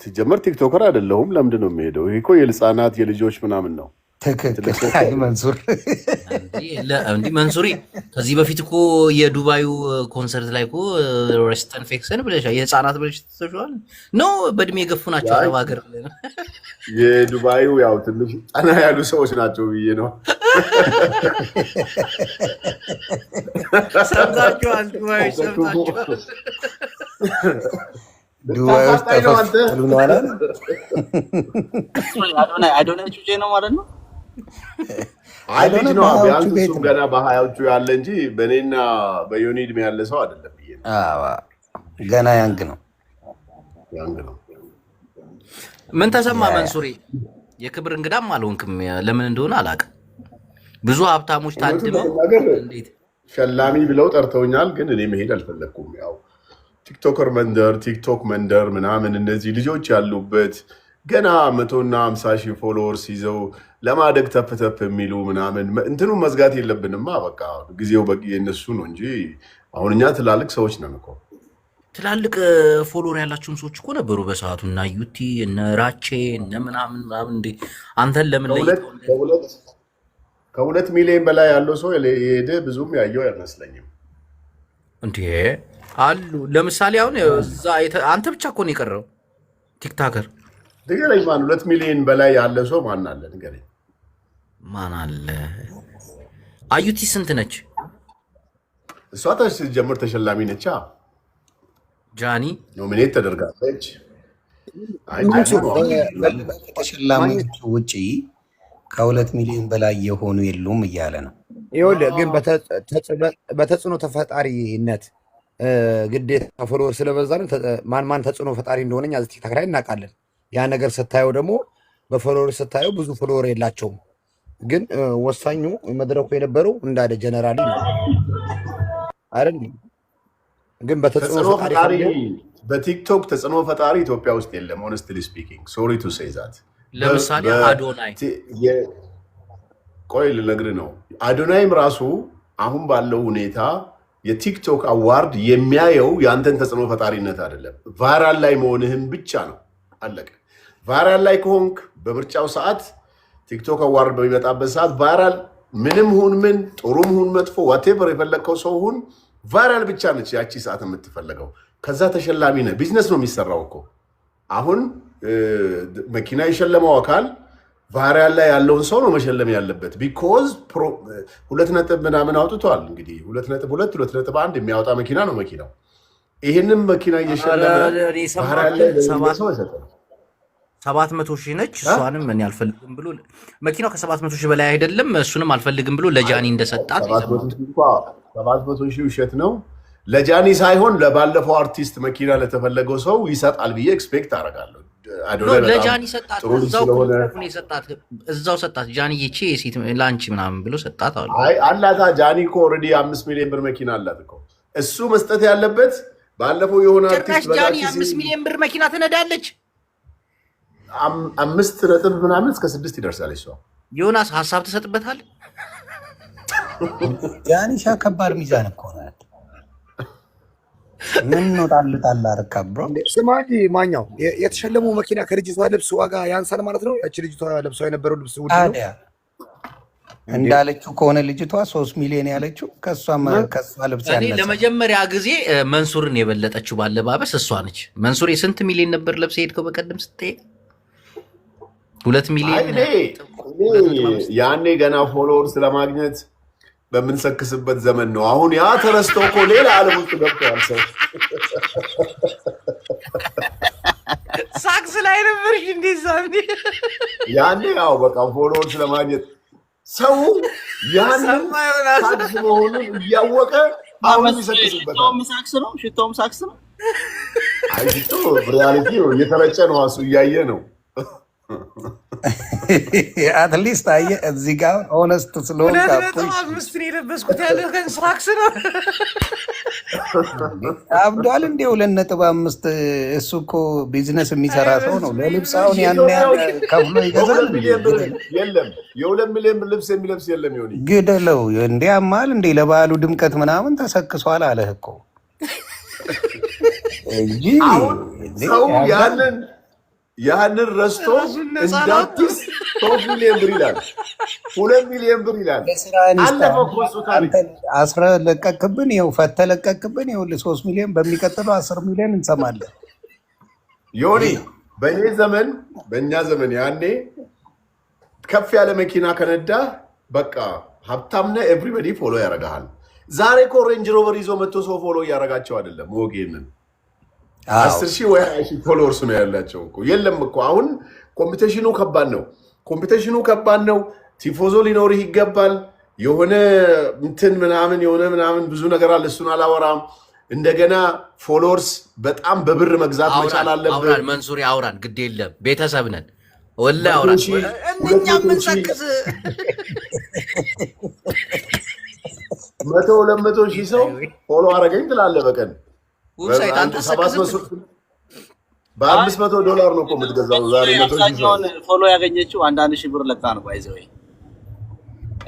ሲጀመር ቲክቶከር አይደለሁም። ለምንድን ነው የሚሄደው? ይሄ እኮ የህፃናት የልጆች ምናምን ነው። ትክክል። አይ መንሱር እንዲህ መንሱሪ ከዚህ በፊት እኮ የዱባዩ ኮንሰርት ላይ እኮ ሬስተን ፌክሰን ብለሻል። የህፃናት ብለሽ ተሰሽዋል ነው። በእድሜ የገፉ ናቸው። አረብ ሀገር የዱባዩ ያው ትንሽ ጠና ያሉ ሰዎች ናቸው ብዬ ነው። ሰምታችኋል? ዱባዮች ሰምታችኋል? ዱባዮች ተፈሉ ነው አለ። አዶናይ ጩጬ ነው ማለት ነው። አይ ልጅ ነው ቢያንስ እሱ ገና በሀያዎቹ ያለ እንጂ በእኔና በዮኒ እድሜ ያለ ሰው አይደለም ብዬ ነው። ገና ያንግ ነው። ምን ተሰማ መንሱሬ? የክብር እንግዳም አልሆንክም። ለምን እንደሆነ አላውቅም። ብዙ ሀብታሞች ታድመው እንዴት ሸላሚ ብለው ጠርተውኛል፣ ግን እኔ መሄድ አልፈለግኩም። ያው ቲክቶከር መንደር፣ ቲክቶክ መንደር ምናምን እነዚህ ልጆች ያሉበት ገና 150 ሺህ ፎሎወርስ ይዘው ለማደግ ተፍተፍ የሚሉ ምናምን እንትኑ መዝጋት የለብንማ። በቃ ጊዜው በቂ የነሱ ነው እንጂ አሁን እኛ ትላልቅ ሰዎች ነን እኮ። ትላልቅ ፎሎወር ያላቸውን ሰዎች እኮ ነበሩ በሰዓቱ እና ዩቲ እነ ራቼ እነ ምናምን እንዴ አንተን ለምን ከ2 ሚሊዮን በላይ ያለው ሰው የሄደ ብዙም ያየው አይመስለኝም እንዴ አሉ። ለምሳሌ አሁን እዛ አንተ ብቻ እኮ ነው የቀረው ቲክታከር። ንገረኝ፣ ማን 2 ሚሊዮን በላይ ያለ ሰው ማን አለ? ንገረኝ፣ ማን አለ? አዩቲ ስንት ነች? እሷ ጀምር ተሸላሚ ነቻ። ጃኒ ኖሚኔት ተደርጋለች። ተሸላሚዎቹ ውጪ ከ2 ሚሊዮን በላይ የሆኑ የሉም እያለ ነው። ይኸውልህ ግን በተጽዕኖ ተፈጣሪነት ግዴታ ፎሎወር ስለበዛ ማን ተጽዕኖ ፈጣሪ እንደሆነኛ እዚህ ቲክታክ ላይ እናውቃለን። ያ ነገር ስታየው ደግሞ በፎሎወር ስታየው ብዙ ፎሎወር የላቸውም። ግን ወሳኙ መድረኩ የነበረው እንዳለ ጀነራሊ ነው አይደል? ግን በተጽዕኖ ፈጣሪ በቲክቶክ ተጽዕኖ ፈጣሪ ኢትዮጵያ ውስጥ የለም። ሆነስትሊ ስፒኪንግ ሶሪ ቱ ሴይ ዛት። ለምሳሌ አዶናይ ቆይ ልነግርህ ነው። አዶናይም ራሱ አሁን ባለው ሁኔታ የቲክቶክ አዋርድ የሚያየው የአንተን ተጽዕኖ ፈጣሪነት አይደለም፣ ቫይራል ላይ መሆንህም ብቻ ነው። አለቀ። ቫይራል ላይ ከሆንክ በምርጫው ሰዓት ቲክቶክ አዋርድ በሚመጣበት ሰዓት ቫይራል ምንም ሁን ምን ጥሩም ሁን መጥፎ ዋቴቨር የፈለግከው ሰው ሁን ቫይራል ብቻ ነች ያቺ ሰዓት የምትፈለገው። ከዛ ተሸላሚ ነህ። ቢዝነስ ነው የሚሰራው እኮ። አሁን መኪና የሸለመው አካል ቫይራል ላይ ያለውን ሰው ነው መሸለም ያለበት። ቢኮዝ 2 ነጥብ ምናምን አውጥቷል። እንግዲህ 2.2 2.1 የሚያወጣ መኪና ነው መኪናው። ይህንም መኪና እየሸለመ ባህራን ላይ ሰው አይሰጠም። 700,000 ነች። እሷንም እኔ አልፈልግም ብሎ መኪናው ከ700,000 በላይ አይደለም። እሱንም አልፈልግም ብሎ ለጃኒ እንደሰጣት 700,000 ውሸት ነው። ለጃኒ ሳይሆን ለባለፈው አርቲስት መኪና ለተፈለገው ሰው ይሰጣል ብዬ ኤክስፔክት አደርጋለሁ። ለጃኒ ሰጣት፣ እዛው ሰጣት። ጃኒ ይቺ ሴት ላንቺ ምናምን ብሎ ሰጣት አሉ። አላታ ጃኒ እኮ ኦልሬዲ 5 ሚሊዮን ብር መኪና አላት እኮ። እሱ መስጠት ያለበት ባለፈው የሆነ አርቲስት ጃኒ 5 ሚሊዮን ብር መኪና ትነዳለች። 5 ነጥብ ምናምን እስከ 6 ይደርሳል። እሷ ዮናስ ሀሳብ ትሰጥበታል። ጃኒሻ ከባድ ሚዛን እኮ ነው። ምን ነው ጣል አረካ ብሮ። ስማ እንጂ ማኛው የተሸለመው መኪና ከልጅቷ ልብስ ዋጋ ያንሳል ማለት ነው። ያቺ ልጅቷ ለብሷ የነበረው ልብስ ውድ ነው እንዳለችው ከሆነ ልጅቷ 3 ሚሊዮን ያለችው ከሷ ልብስ ያነሰ። እኔ ለመጀመሪያ ጊዜ መንሱርን የበለጠችው ባለባበስ እሷ ነች። መንሱር የስንት ሚሊዮን ነበር ለብሰ ሄድከው በቀደም ስትሄድ? 2 ሚሊዮን። ያኔ ገና ፎሎወርስ ለማግኘት በምንሰክስበት ዘመን ነው። አሁን ያ ተረስቶ እኮ ሌላ ዓለም ውስጥ ገብተዋል። ሰው ሳክስ ላይ ነበርሽ እንዴ? ያኔ ያው በቃ ፎሎወርስ ለማግኘት ሰው ያንን ሳክስ መሆኑን እያወቀ አሁን ይሰክስበታል። ሽቶም ሳክስ ነው። አይ ሽቶ ሪያሊቲ ነው፣ እየተረጨ ነው። እሱ እያየ ነው። አትሊስት አየህ እዚህ ጋር ሆነስት ስለሆነ የለበስኩት ያለ ሳክስ ነው። አብዷል እንዴ? 2.5 እሱ እኮ ቢዝነስ የሚሰራ ሰው ነው። ለልብስ አሁን ያን ያህል ከፍሎ ይገዛል? የለም የ2 ሚሊዮን ልብስ የሚለብስ የለም። ይሆን ግደለው እንዴ? አማል እንዴ? ለበዓሉ ድምቀት ምናምን ተሰክሷል አለህ እኮ እንጂ ሰው ያንን ረስቶ እንዳትስ 3 ሚሊዮን ብር ይላል፣ 2 ሚሊዮን ብር ይላል። አስረ ለቀቅብን፣ ይኸው ፈተ ለቀቅብን፣ ይኸው 3 ሚሊዮን በሚቀጥለው 10 ሚሊዮን እንሰማለን። ዮኒ በእኛ ዘመን ያኔ ከፍ ያለ መኪና ከነዳ በቃ ሀብታምነ ኤቭሪበዲ ፎሎ ያደርግሃል። ዛሬ እኮ ሬንጅ ሮቨር ይዞ መጥቶ ሰው ፎሎ እያደረጋቸው አይደለም። ወጌንን 10,000 ወይ 20,000 ፎሎወርስ ነው ያላቸው እኮ። የለም እኮ አሁን ኮምፒቲሽኑ ከባድ ነው። ቲፎዞ ሊኖርህ ይገባል። የሆነ እንትን ምናምን ብዙ ነገር አለ። እሱን አላወራም። እንደገና ፎሎወርስ በጣም በብር መግዛት መቻል አለብህ። መንሱሪ አውራን ግድ የለም ቤተሰብ ነን። ወላሂ አውራን እኛ ምን ሰክስ 200,000 ሰው ፎሎ አረገኝ ትላለህ በቀን $500 ነው እኮ የምትገዛው። ዛሬ ፎሎ ያገኘችው 1,000 ብር ለካ ነው። ባይዘው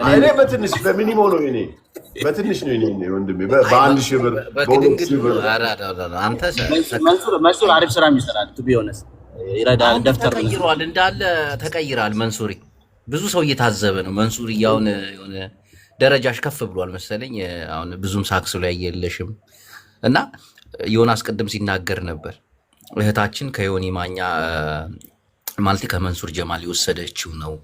እኔ በትንሽ በሚኒሞ ነው እኔ በትንሽ ነው እኔ ወንድሜ በ1,000 ብር አንተ መንሱር አሪፍ ስራ ይሰራል። ቱ ቢሆነስ ይረዳል። ደፍተር ተቀይሯል፣ እንዳለ ተቀይራል። መንሱሪ ብዙ ሰው እየታዘበ ነው። መንሱሪ ያውን የሆነ ደረጃሽ ከፍ ብሏል መሰለኝ። አሁን ብዙም ሳክስ ላይ የለሽም እና ዮናስ ቅድም ሲናገር ነበር እህታችን ከዮኒ ማኛ ማለቴ ከመንሱር ጀማል የወሰደችው ነው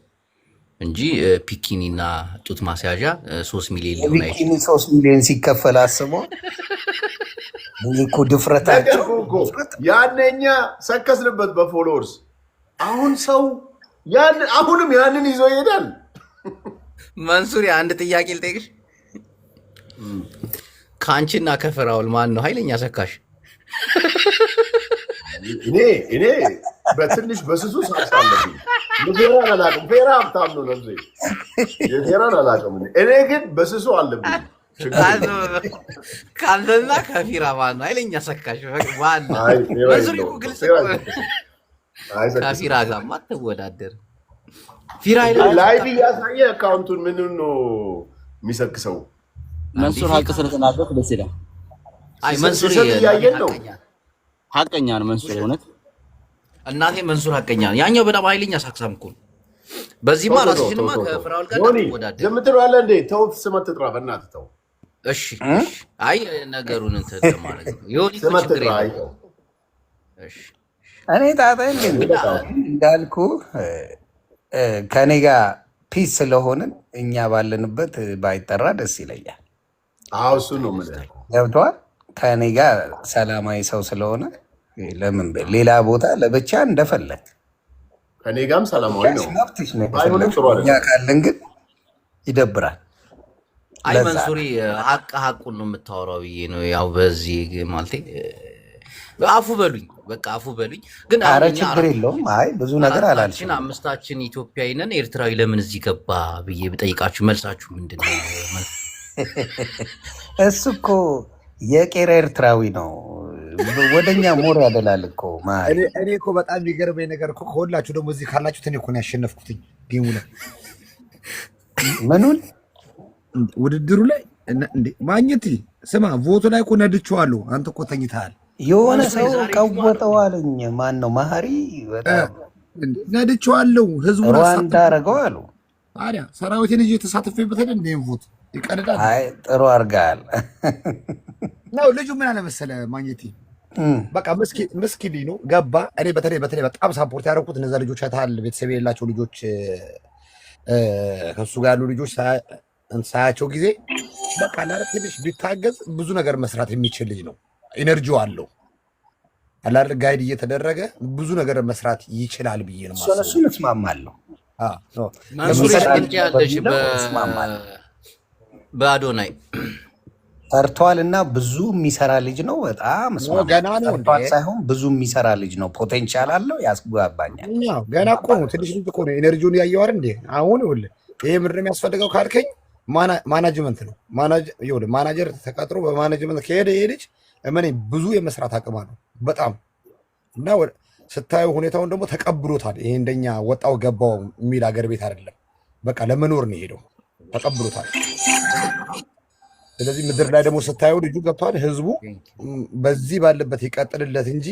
እንጂ ፒኪኒና ጡት ማስያዣ 3 ሚሊዮን ሊሆን አይችልም። 3 ሚሊዮን ሲከፈል አስበው እኮ ድፍረታቸው። ያነኛ ሰከስንበት በፎሎወርስ። አሁን ሰው አሁንም ያንን ይዞ ይሄዳል። መንሱር አንድ ጥያቄ ልጠይቅሽ። ከአንቺና ከፍራውል ማን ነው ኃይለኛ ሰካሽ? እኔ በትንሽ በስሱ ሳሳለብኝ ፌራን አላውቅም። ፌራ ሀብታም ነው ነብሴ። የፌራን አላውቅም። እኔ ግን በስሱ አለብኝ። ከአንተና ከፊራ ማን ነው ኃይለኛ ሰካሽ? ከፊራ ጋር ማትወዳደር። ፊራ ላይቭ እያሳየ አካውንቱን ምንም ነው የሚሰክሰው። መንሱር ሀቅ ስለተናገርክ ደስ ይላል። አይ መንሱር እያየን ነው። ሀቀኛ ነው መንሱር። እውነት እናቴ መንሱር ሀቀኛ ነው። ያኛው በጣም ኃይለኛ ሳክሳም እኮ ነው። በዚህማ ራስሽንማ ከፍራውል ጋር ተወዳደር። ዝም ትለዋለህ እንዴ? ተው ስም አትጥራ በእናትህ ተው። እሺ አይ ነገሩን እንትን ለማለት ነው። ዮኒ ችግር የለም። እሺ እኔ ጣጣ እንዳልኩ ከኔ ጋር ፒስ ስለሆንን እኛ ባለንበት ባይጠራ ደስ ይለኛል። እሱ ነው የምልህ። ገብቶሃል? ከኔ ጋር ሰላማዊ ሰው ስለሆነ ለምን ሌላ ቦታ ለብቻ እንደፈለግ ከኔ ጋርም ሰላማዊ ነው። መብትሽ ነው። ባይሆንም ጥሩ እኛ ካለን ግን ይደብራል። አይ መንሱሪ ሀቁን ነው የምታወራው ብዬ ነው። ያው በዚህ ማለቴ አፉ በሉኝ፣ በቃ አፉ በሉኝ። ግን ኧረ ችግር የለውም። አይ ብዙ ነገር አላልሽም። አምስታችን ኢትዮጵያዊ ነን፣ ኤርትራዊ ለምን እዚህ ገባ ብዬ ብጠይቃችሁ መልሳችሁ ምንድን ነው? እሱ እኮ የቄራ ኤርትራዊ ነው። ወደኛ ሞር ያደላል እኮ። እኔ እኮ በጣም የሚገርመኝ ነገር እኮ ከሁላችሁ ደግሞ እዚህ ካላችሁት እኔ እኮ ነው ያሸነፍኩትኝ ጌሙ ላይ። ምኑን ውድድሩ ላይ ማግኘት ስማ፣ ቮቶ ላይ እኮ ነድቼዋለሁ። አንተ እኮ ተኝተሃል። የሆነ ሰው ቀወጠው አለኝ። ማን ነው መሀሪ? በጣም ነድቼዋለሁ። ህዝቡ ሩዋንዳ አደረገው አሉ። ታዲያ ሰራዊቴን ይዤ የተሳተፈበት አይደል እንዴ? ቮት ይቀርዳል። አይ ጥሩ አድርገሃል ነው። ልጁ ምን አለ መሰለህ ማግኘት በቃ ምስኪን ነው ገባ። እኔ በተለይ በጣም ሳፖርት ያደረኩት እነዛ ልጆች አይተሃል፣ ቤተሰብ የሌላቸው ልጆች ከሱ ጋር ያሉ ልጆች ሳያቸው ጊዜ በቃ ትንሽ ቢታገዝ ብዙ ነገር መስራት የሚችል ልጅ ነው። ኢነርጂው አለው አላር ጋይድ እየተደረገ ብዙ ነገር መስራት ይችላል ብዬ ነው ማለት ነው። እሱን እስማማለሁ። በአዶናይ ሰርቷል እና ብዙ የሚሰራ ልጅ ነው። በጣም ሰርቷል ሳይሆን ብዙ የሚሰራ ልጅ ነው። ፖቴንሻል አለው። ያስጓባኛል። ገና እኮ ነው። ትንሽ ልጅ እኮ ነው። ኤነርጂውን ያየዋል እንዴ? አሁን ይኸውልህ ይሄ ምንድን ነው የሚያስፈልገው ካልከኝ ማናጅመንት ነው። ማናጀር ተቀጥሮ በማናጅመንት ከሄደ ይሄ ልጅ እመኔ ብዙ የመስራት አቅም አለው በጣም እና ስታዩ ሁኔታውን ደግሞ ተቀብሎታል። ይሄ እንደኛ ወጣው ገባው የሚል አገር ቤት አይደለም። በቃ ለመኖር ነው የሄደው፣ ተቀብሎታል። ስለዚህ ምድር ላይ ደግሞ ስታዩ ልጁ ገብቷል። ህዝቡ በዚህ ባለበት ይቀጥልለት እንጂ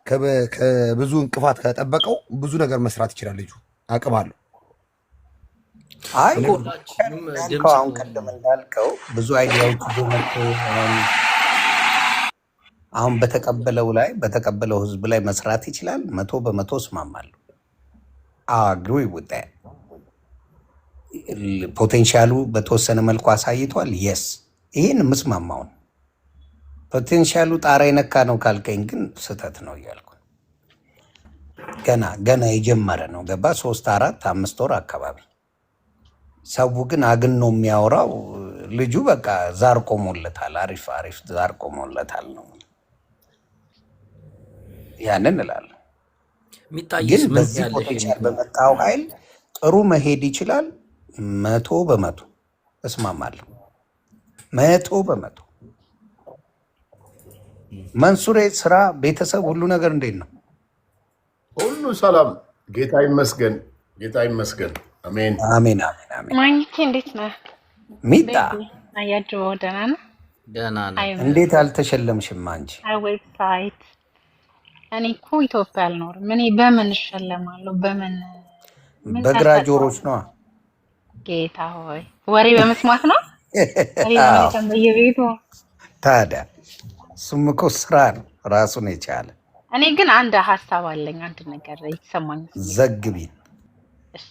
ከብዙ እንቅፋት ከጠበቀው ብዙ ነገር መስራት ይችላል። ልጁ አቅም አለው። አይ አሁን ቀደም እንዳልከው ብዙ አይዲያዎች መጡ። አሁን በተቀበለው ህዝብ ላይ መስራት ይችላል። 100% እስማማለሁ። አግሪ ውጣ ፖቴንሻሉ በተወሰነ መልኩ አሳይቷል። የስ ይህን የምስማማውን ፖቴንሻሉ ጣራ የነካ ነው ካልከኝ ግን ስህተት ነው እያልኩ ገና የጀመረ ነው። ገባ 3 4 5 ወር አካባቢ ሰው ግን አግን ነው የሚያወራው። ልጁ በቃ ዛር ቆሞለታል። አሪፍ ዛር ቆሞለታል ነው ያንን እላለሁ። ግን በዚህ ፖቴንሻል በመጣው ኃይል ጥሩ መሄድ ይችላል። 100% እስማማለሁ። 100% መንሱሬ ስራ፣ ቤተሰብ፣ ሁሉ ነገር እንዴት ነው? ሁሉ ሰላም፣ ጌታ ይመስገን፣ ጌታ ይመስገን። አሜን አሜን አሜን። ማግኘቴ እንዴት ነህ? ሚጣ አያድሮ ደህና ነው? ደህና ነው። እንዴት አልተሸለምሽም አንቺ? ዌብሳይት እኔ እኮ ኢትዮጵያ አልኖርም። እኔ በምን እሸለማለሁ? በምን በግራ ጆሮች ነዋ። ጌታ ሆይ ወሬ በመስማት ነው። በየቤቱ ታዲያ እሱም እኮ ስራ ነው ራሱን የቻለ። እኔ ግን አንድ ሀሳብ አለኝ። አንድ ነገር ይሰማኝ። ዘግቢን። እሺ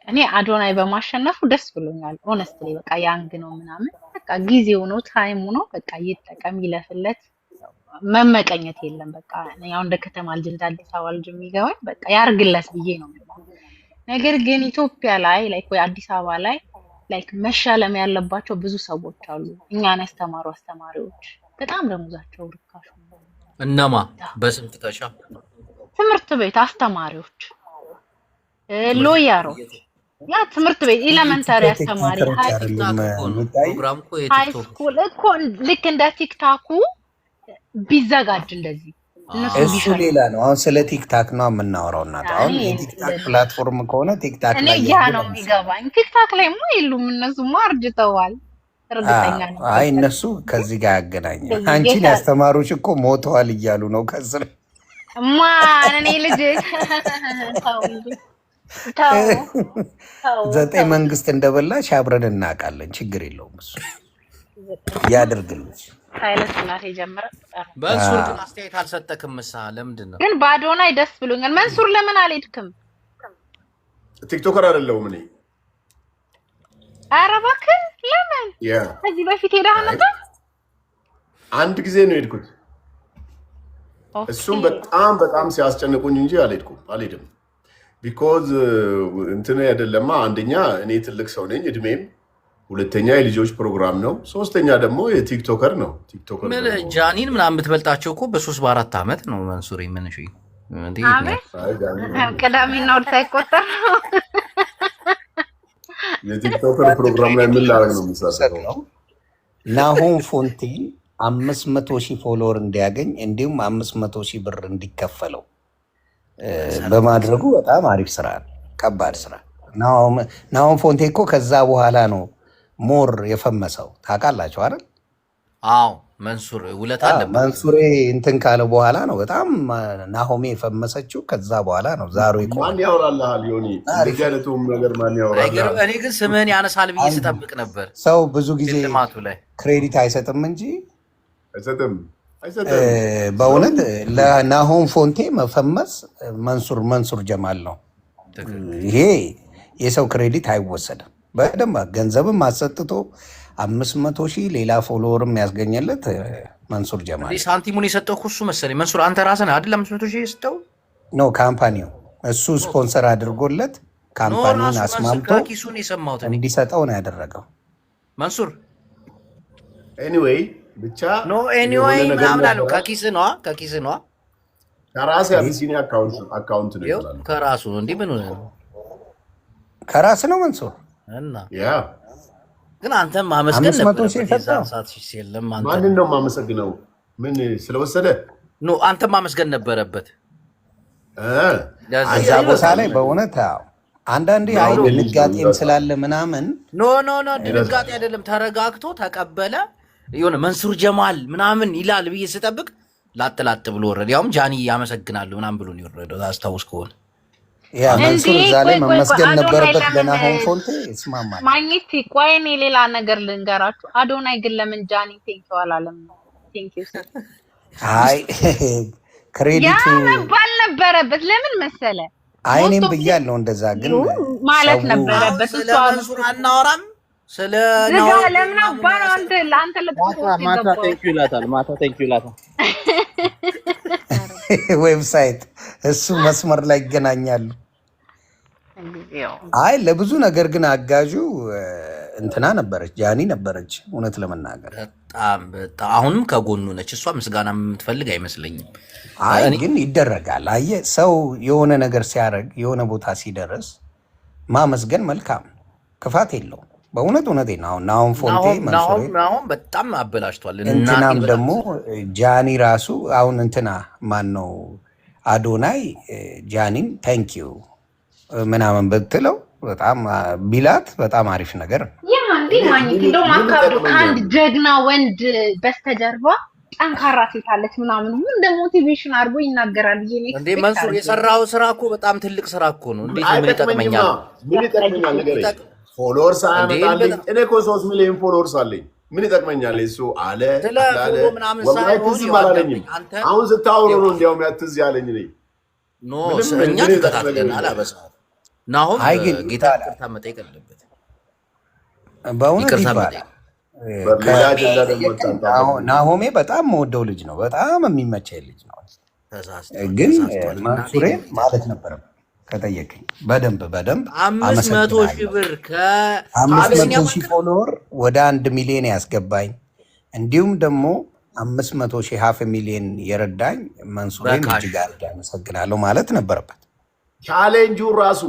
እኔ አዶናይ በማሸነፉ ደስ ብሎኛል። ኦነስትሊ በቃ ያንግ ነው ምናምን በቃ ጊዜው ነው ታይሙ ነው። በቃ ይጠቀም፣ ይለፍለት፣ መመቀኘት የለም። በቃ ያው እንደ ከተማ ልጅ እንደ አዲስ አበባ ልጅ የሚገባኝ በቃ ያርግለት ብዬ ነው። ነገር ግን ኢትዮጵያ ላይ ላይክ ወይ አዲስ አበባ ላይ ላይክ መሻለም ያለባቸው ብዙ ሰዎች አሉ። እኛን ያስተማሩ አስተማሪዎች በጣም ደሞዛቸው ርካሽ ነው። እነማ በስንት ተሻ ትምህርት ቤት አስተማሪዎች፣ ሎየሮች፣ ያ ትምህርት ቤት ኤሌመንታሪ አስተማሪ ሃይስኩል እኮ ልክ እንደ ቲክታኩ ቢዘጋጅ እንደዚህ እሱ ሌላ ነው። አሁን ስለ ቲክታክ ነው የምናወራው። እና አሁን የቲክታክ ፕላትፎርም ከሆነ ቲክታክ ላይ ያ ነው የሚገባኝ። ቲክታክ ላይ የሉም እነሱ አርጅተዋል። እርግጠኛ ነኝ። አይ እነሱ ከዚህ ጋር ያገናኛል። አንቺን ያስተማሩሽ እኮ ሞተዋል እያሉ ነው ከስር ማን እኔ ልጅ 9 መንግስት እንደበላሽ አብረን እናውቃለን። ችግር የለውም እሱ ያድርግልሽ። ኃይለ ሥላሴ ጀመረ። መንሱር ግን አስተያየት አልሰጠክም። ለምንድን ነው ግን በአዶናይ ደስ ብሎኛል። መንሱር ለምን አልሄድክም? ቲክቶከር አይደለሁም እኔ። ኧረ እባክህ ለምን? ከዚህ በፊት ሄደህ ነበር? አንድ ጊዜ ነው የሄድኩት። ኦኬ እሱም በጣም ሲያስጨንቁኝ እንጂ አልሄድም። ቢኮዝ እንትን አይደለማ። አንደኛ እኔ ትልቅ ሰው ነኝ እድሜም፣ ሁለተኛ የልጆች ፕሮግራም ነው፣ ሶስተኛ ደግሞ የቲክቶከር ነው። ቲክቶከር ምን ደግሞ ጃኒን ምናምን ብትበልጣቸው እኮ በ3 በ4 ዓመት ነው መንሱሪ። ምን እሺ እንዴ አቤት አይ ጃኒ ቅዳሜና እሑድ ሳይቆጠር ነው። የቲክቶከር ፕሮግራም ላይ ምን ላደርግ ነው የምሳተፈው? ነው ናሆም ፎንቴን 500,000 ፎሎወር እንዲያገኝ እንዲሁም 500,000 ብር እንዲከፈለው በማድረጉ በጣም አሪፍ ስራ ነው። ከባድ ስራ። ናሆም ፎንቴ እኮ ከዛ በኋላ ነው ሞር የፈመሰው ታውቃላችሁ አይደል? አዎ መንሱር ውለታ አለበት። መንሱሬ እንትን ካለ በኋላ ነው በጣም ናሆሜ የፈመሰችው። ከዛ በኋላ ነው ዛሩ ማን ያወራልሃል? ዮኒ እንደዚህ አይነቱም ነገር ማን ያወራልሃል? እኔ ግን ስምህን ያነሳል ብዬ ስጠብቅ ነበር። ሰው ብዙ ጊዜ ልማቱ ላይ ክሬዲት አይሰጥም እንጂ አይሰጥም። በእውነት ለናሆም ፎንቴ መፈመስ መንሱር ጀማል ነው። ይሄ የሰው ክሬዲት አይወሰድም። በደንብ ገንዘብም አሰጥቶ 500,000 ሌላ ፎሎወርም ያስገኘለት መንሱር ጀማል ሳንቲሙን የሰጠው እሱ መሰለኝ። መንሱር አንተ ራስህ ነህ አይደል 500,000 የሰጠው? ነው ካምፓኒው እሱ ስፖንሰር አድርጎለት ካምፓኒውን አስማምቶ ኪሱን የሰማሁት እንዲሰጠው ነው ያደረገው መንሱር። ኤኒዌይ ብቻ ኖ ኤኒዌይ ምናምን አለው። ከኪስ ነዋ ከራሴ አቢሲኒያ አካውንት ነው ይኸው ይላል። ከራሱ ነው። እንዲህ ምን ሆነ ነው? ከራስ ነው መንሱር እና ያ ግን አንተም ማመስገን 500,000 ነበር። የሰጠው የለም ማንን ነው የማመሰግነው? ምን ስለወሰደ? ኖ አንተም ማመስገን ነበረበት። እዛ ቦታ ላይ በእውነት አንዳንዴ አይ ድንጋጤም ስላለ ምናምን ኖ ድንጋጤ አይደለም፣ ተረጋግቶ ተቀበለ። የሆነ መንሱር ጀማል ምናምን ይላል ብዬ ስጠብቅ ላጥ ብሎ ወረደ። ያውም ጃኒ ያመሰግናሉ ምናምን ብሎ ነው የወረደው። አስታውስ ከሆነ ያ መንሱር እዛ ላይ መመስገን ነበረበት። ለናሆም ፎንቴ ይስማማል። ማግኘት ቆይ እኔ ሌላ ነገር ልንገራችሁ። አዶናይ ግን ለምን ጃኒ ቴንኪው አላለም? ቴንኪው ሰር አይ ክሬዲቱ ያ መባል ነበረበት። ለምን መሰለ? አይኔም ብያለሁ እንደዛ ግን ማለት ነበረበት። ስለ መንሱር አናወራም። ስለ ለምን አባራ አንተ ለአንተ ማታ ቴንኪው ይላታል። ማታ ቴንኪው ይላታል። ዌብሳይት እሱ መስመር ላይ ይገናኛሉ። አይ ለብዙ ነገር ግን አጋዡ እንትና ነበረች፣ ጃኒ ነበረች። እውነት ለመናገር በጣም አሁንም ከጎኑ ነች። እሷ ምስጋና የምትፈልግ አይመስለኝም። አይ ግን ይደረጋል። አየህ ሰው የሆነ ነገር ሲያደርግ የሆነ ቦታ ሲደርስ ማመስገን መልካም፣ ክፋት የለውም። በእውነት እውነቴን ነው። አሁን ፎንቴ መንሱሬ አሁን በጣም አበላሽቷል። እንትናም ደግሞ ጃኒ ራሱ አሁን እንትና ማን ነው አዶናይ ጃኒን ታንኪዩ ምናምን ብትለው በጣም ቢላት በጣም አሪፍ ነገር ነው። ያ እንዴ ማግኘት እንደውም አካብዶ ከአንድ ጀግና ወንድ በስተጀርባ ጠንካራ ሴት አለች ምናምን ምን እንደ ሞቲቬሽን አድርጎ ይናገራል። እንዴ መንሱር የሰራው ስራ እኮ በጣም ትልቅ ስራ እኮ ነው። እንዴት ምን ይጠቅመኛል? ምን ይጠቅመኛል? ነገር ፎሎወርስ አያመጣልኝ። እኔ እኮ 3 ሚሊዮን ፎሎወርስ አለኝ። ምን ይጠቅመኛል? እሱ አለ አሁን ስታወሩ ነው እንዲያውም ያትዝ ያለኝ ነኝ። ኖ እኛ ተከታትለን አላበሳ ናሆም ጌታ ይቅርታ መጠየቅ አለበት። በእውነት ይባላል። ናሆሜ በጣም መወደው ልጅ ነው። በጣም የሚመቸኝ ልጅ ነው። ግን መንሱሬ ማለት ነበረበት ከጠየቀኝ በደንብ 500,000 ብር ከ500,000 ፎሎወር ወደ 1 ሚሊዮን ያስገባኝ እንዲሁም ደግሞ 500,000 500,000 የረዳኝ መንሱሬን እጅግ አድርጌ አመሰግናለሁ ማለት ነበረበት። ቻሌንጁ ራሱ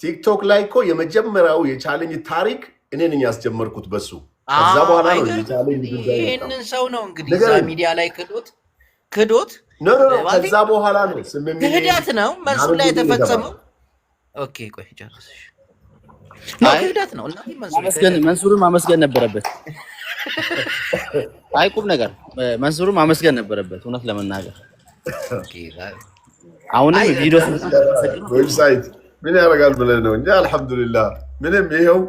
ቲክቶክ ላይ እኮ የመጀመሪያው የቻሌንጅ ታሪክ እኔ ነኝ ያስጀመርኩት በሱ። ከዛ በኋላ ነው የቻሌንጅ ጉዳይ። ይሄንን ሰው ነው እንግዲህ እዛ ሚዲያ ላይ ክዶት ኖ ከዛ በኋላ ነው ክህደት ነው መንሱር ላይ የተፈጸመው። ኦኬ ቆይ ጨርሰሽ ነው ክህደት ነው እና መንሱርን ማመስገን ነበረበት። አይ ቁም ነገር መንሱርን ማመስገን ነበረበት እውነት ለመናገር። አሁንም ቪዲዮ ዌብሳይት ምን ያደርጋል ብለህ ነው እንጂ አልሐምዱሊላህ ምንም ይሄው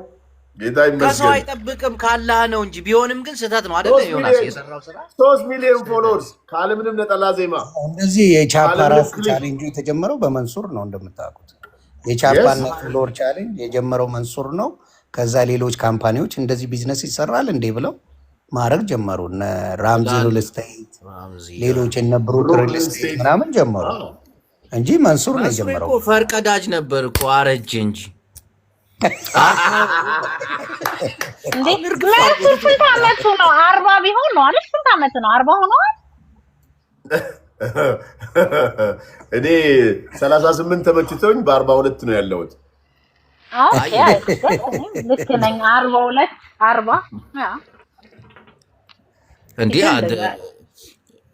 ጌታ ይመስገን። ከሰው አይጠብቅም ካላህ ነው እንጂ ቢሆንም ግን ስህተት ነው አይደል? ዮናስ የሰራው ስራ 3 ሚሊዮን ፎሎወርስ ካለ ምንም ነጠላ ዜማ። እንደዚህ የቻፓ ራሱ ቻሌንጁ የተጀመረው በመንሱር ነው እንደምታውቁት። የቻፓና ፎሎወር ቻሌንጅ የጀመረው መንሱር ነው። ከዛ ሌሎች ካምፓኒዎች እንደዚህ ቢዝነስ ይሰራል እንዴ ብለው ማድረግ ጀመሩ። እነ ራምዚ ሪል ስቴት፣ ሌሎች እነ ብሩክ ሪል ስቴት ምናምን ጀመሩ እንጂ መንሱር ነው የጀመረው። ፈርቀዳጅ ነበር እኮ አረጀ እንጂ። መንሱር ስንት ዓመቱ ነው? 40 ቢሆን ነው አይደል? ስንት ዓመት ነው? 40 ሆኗል። እኔ 38 ተመችቶኝ በ42 ነው ያለሁት። ልክ ነኝ። 42 40 እንዴ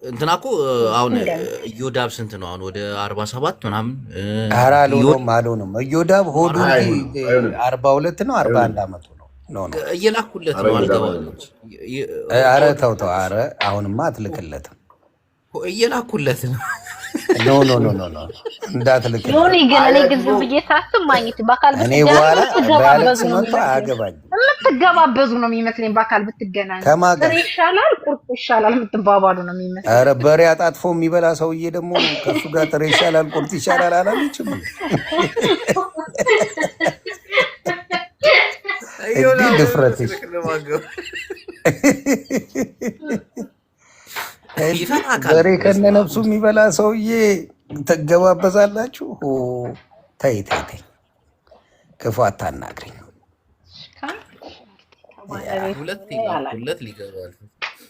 እንትና እኮ አሁን ኢዮዳብ ስንት ነው አሁን? ወደ 47 ምናምን። ኧረ አልሆነም። ኢዮዳብ ሆዱ 42 ነው 41 ዓመቱ ነው። እየላኩለት ነው አልገባም። ኧረ ተው። ኧረ አሁንማ አትልክለትም። እየላኩለት ነው። ኖ እንዳትልክ። ዮኒ ግን እኔ ግን ብዬ ሳስብ ማግኘት በአካል እኔ በኋላ ዳይሬክት ሲመጣ አያገባኝም። የምትገባበዙ ነው የሚመስለኝ። በአካል ብትገናኙ ጥሬ ይሻላል ቁርጥ ይሻላል የምትባባሉ ነው የሚመስለኝ። ኧረ በሬ አጣጥፎ የሚበላ ሰውዬ ደግሞ ከሱ ጋር ጥሬ ይሻላል ቁርጥ ይሻላል አላለችም? እንዲህ ድፍረትሽ በሬ ከነ ነፍሱ የሚበላ ሰውዬ ትገባበዛላችሁ? ተይ ክፉ አታናግሪኝ።